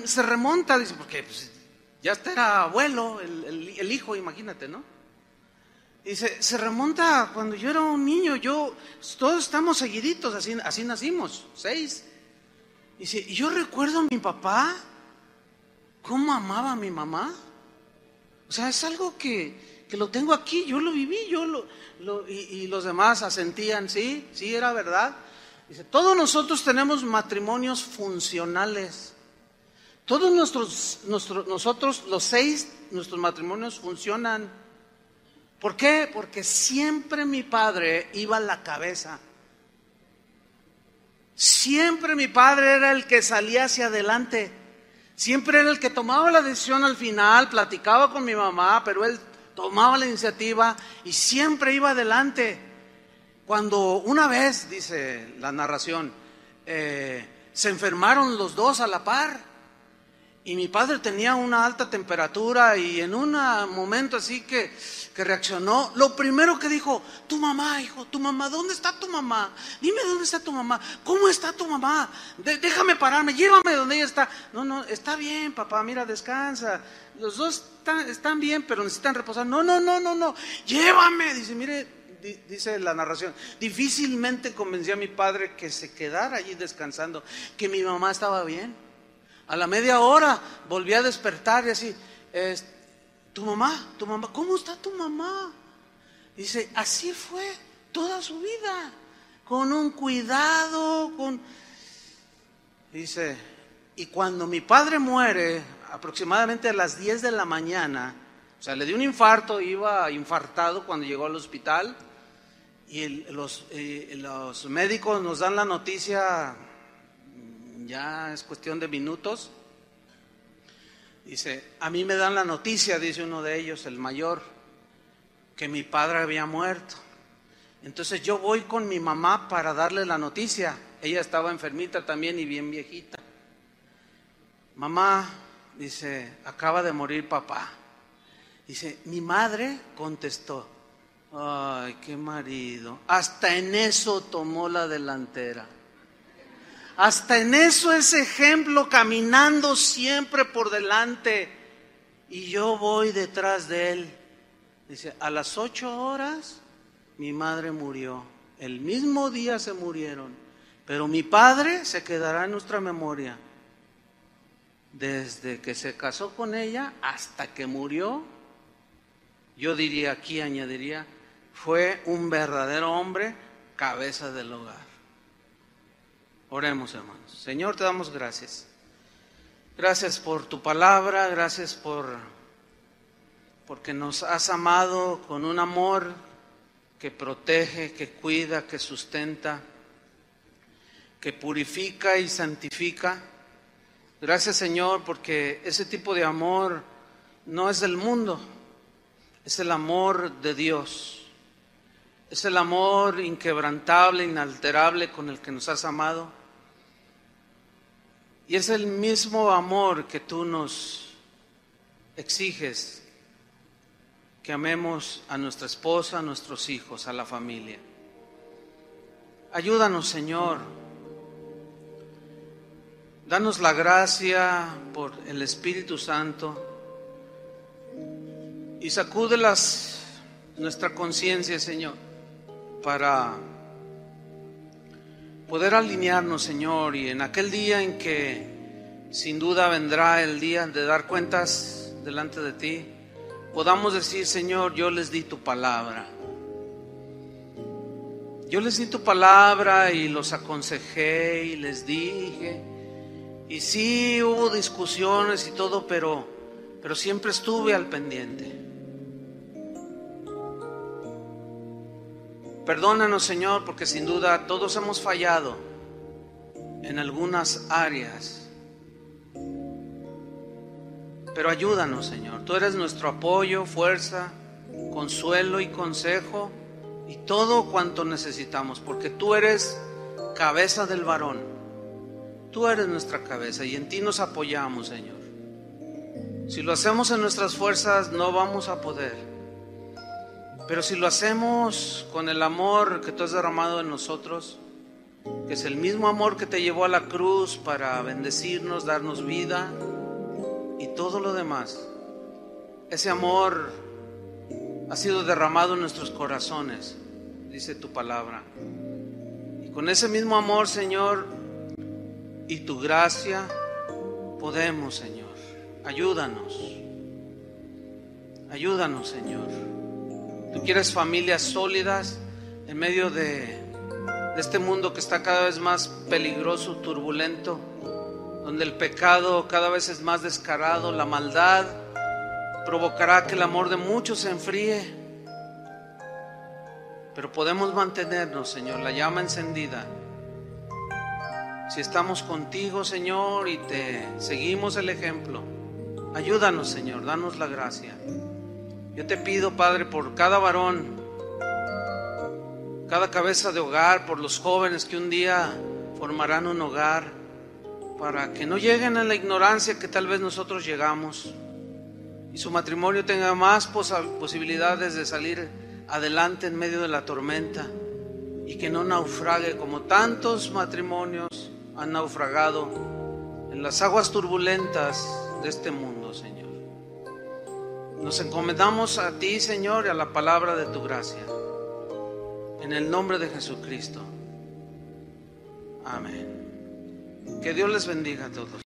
se remonta, dice, porque pues, ya era abuelo, el hijo, imagínate, ¿no? Dice, se remonta cuando yo era un niño, todos estamos seguiditos, así nacimos, 6. Dice, y yo recuerdo a mi papá, cómo amaba a mi mamá. O sea, es algo que lo tengo aquí, yo lo viví, y los demás asentían, sí, era verdad. Dice, todos nosotros tenemos matrimonios funcionales. Todos nosotros, los 6, nuestros matrimonios funcionan. ¿Por qué? Porque siempre mi padre iba a la cabeza. Siempre mi padre era el que salía hacia adelante. Siempre era el que tomaba la decisión al final, platicaba con mi mamá, pero él tomaba la iniciativa y siempre iba adelante. Cuando una vez, dice la narración, se enfermaron los dos a la par y mi padre tenía una alta temperatura y en un momento así que reaccionó, lo primero que dijo, tu mamá, hijo, tu mamá, ¿dónde está tu mamá? Dime dónde está tu mamá, ¿cómo está tu mamá? Déjame pararme, llévame donde ella está. No, está bien, papá, mira, descansa. Los dos están bien, pero necesitan reposar. No, llévame. Dice, mire, dice la narración, difícilmente convencí a mi padre que se quedara allí descansando, que mi mamá estaba bien. A la media hora volví a despertar y así, tu mamá, ¿cómo está tu mamá? Dice, así fue toda su vida, con un cuidado, Dice, y cuando mi padre muere, aproximadamente a las 10 de la mañana, o sea, le dio un infarto, iba infartado cuando llegó al hospital, y los médicos nos dan la noticia, ya es cuestión de minutos. Dice, a mí me dan la noticia, dice uno de ellos, el mayor, que mi padre había muerto. Entonces yo voy con mi mamá para darle la noticia. Ella estaba enfermita también y bien viejita. Mamá, dice, acaba de morir papá. Dice, mi madre contestó, ay, qué marido. Hasta en eso tomó la delantera. Hasta en eso es ejemplo, caminando siempre por delante. Y yo voy detrás de él. Dice, a las 8 horas mi madre murió. El mismo día se murieron. Pero mi padre se quedará en nuestra memoria. Desde que se casó con ella hasta que murió, yo diría, aquí añadiría, fue un verdadero hombre, cabeza del hogar. Oremos, hermanos. Señor, te damos gracias. Gracias por tu palabra, gracias porque nos has amado con un amor que protege, que cuida, que sustenta, que purifica y santifica. Gracias, Señor, porque ese tipo de amor no es del mundo, es el amor de Dios. Es el amor inquebrantable, inalterable con el que nos has amado. Y es el mismo amor que tú nos exiges, que amemos a nuestra esposa, a nuestros hijos, a la familia. Ayúdanos, Señor. Danos la gracia por el Espíritu Santo y sacúdelas nuestra conciencia, Señor, para poder alinearnos, Señor, y en aquel día en que sin duda vendrá el día de dar cuentas delante de ti, podamos decir, Señor, yo les di tu palabra. Yo les di tu palabra y los aconsejé y les dije. Y sí, hubo discusiones y todo, pero siempre estuve al pendiente. Perdónanos, Señor, porque sin duda todos hemos fallado en algunas áreas. Pero ayúdanos, Señor. Tú eres nuestro apoyo, fuerza, consuelo y consejo y todo cuanto necesitamos, porque tú eres cabeza del varón. Tú eres nuestra cabeza y en ti nos apoyamos, Señor. Si lo hacemos en nuestras fuerzas, no vamos a poder. Pero si lo hacemos con el amor que tú has derramado en nosotros, que es el mismo amor que te llevó a la cruz para bendecirnos, darnos vida y todo lo demás, ese amor ha sido derramado en nuestros corazones, dice tu palabra. Y con ese mismo amor, Señor, y tu gracia, podemos, Señor. Ayúdanos, Señor. Tú quieres familias sólidas en medio de este mundo que está cada vez más peligroso, turbulento, donde el pecado cada vez es más descarado, la maldad provocará que el amor de muchos se enfríe. Pero podemos mantenernos, Señor, la llama encendida. Si estamos contigo, Señor, y te seguimos el ejemplo, ayúdanos, Señor, danos la gracia. Yo te pido, Padre, por cada varón, cada cabeza de hogar, por los jóvenes que un día formarán un hogar, para que no lleguen a la ignorancia que tal vez nosotros llegamos y su matrimonio tenga más posibilidades de salir adelante en medio de la tormenta y que no naufrague como tantos matrimonios han naufragado en las aguas turbulentas de este mundo, Señor. Nos encomendamos a ti, Señor, y a la palabra de tu gracia. En el nombre de Jesucristo. Amén. Que Dios les bendiga a todos.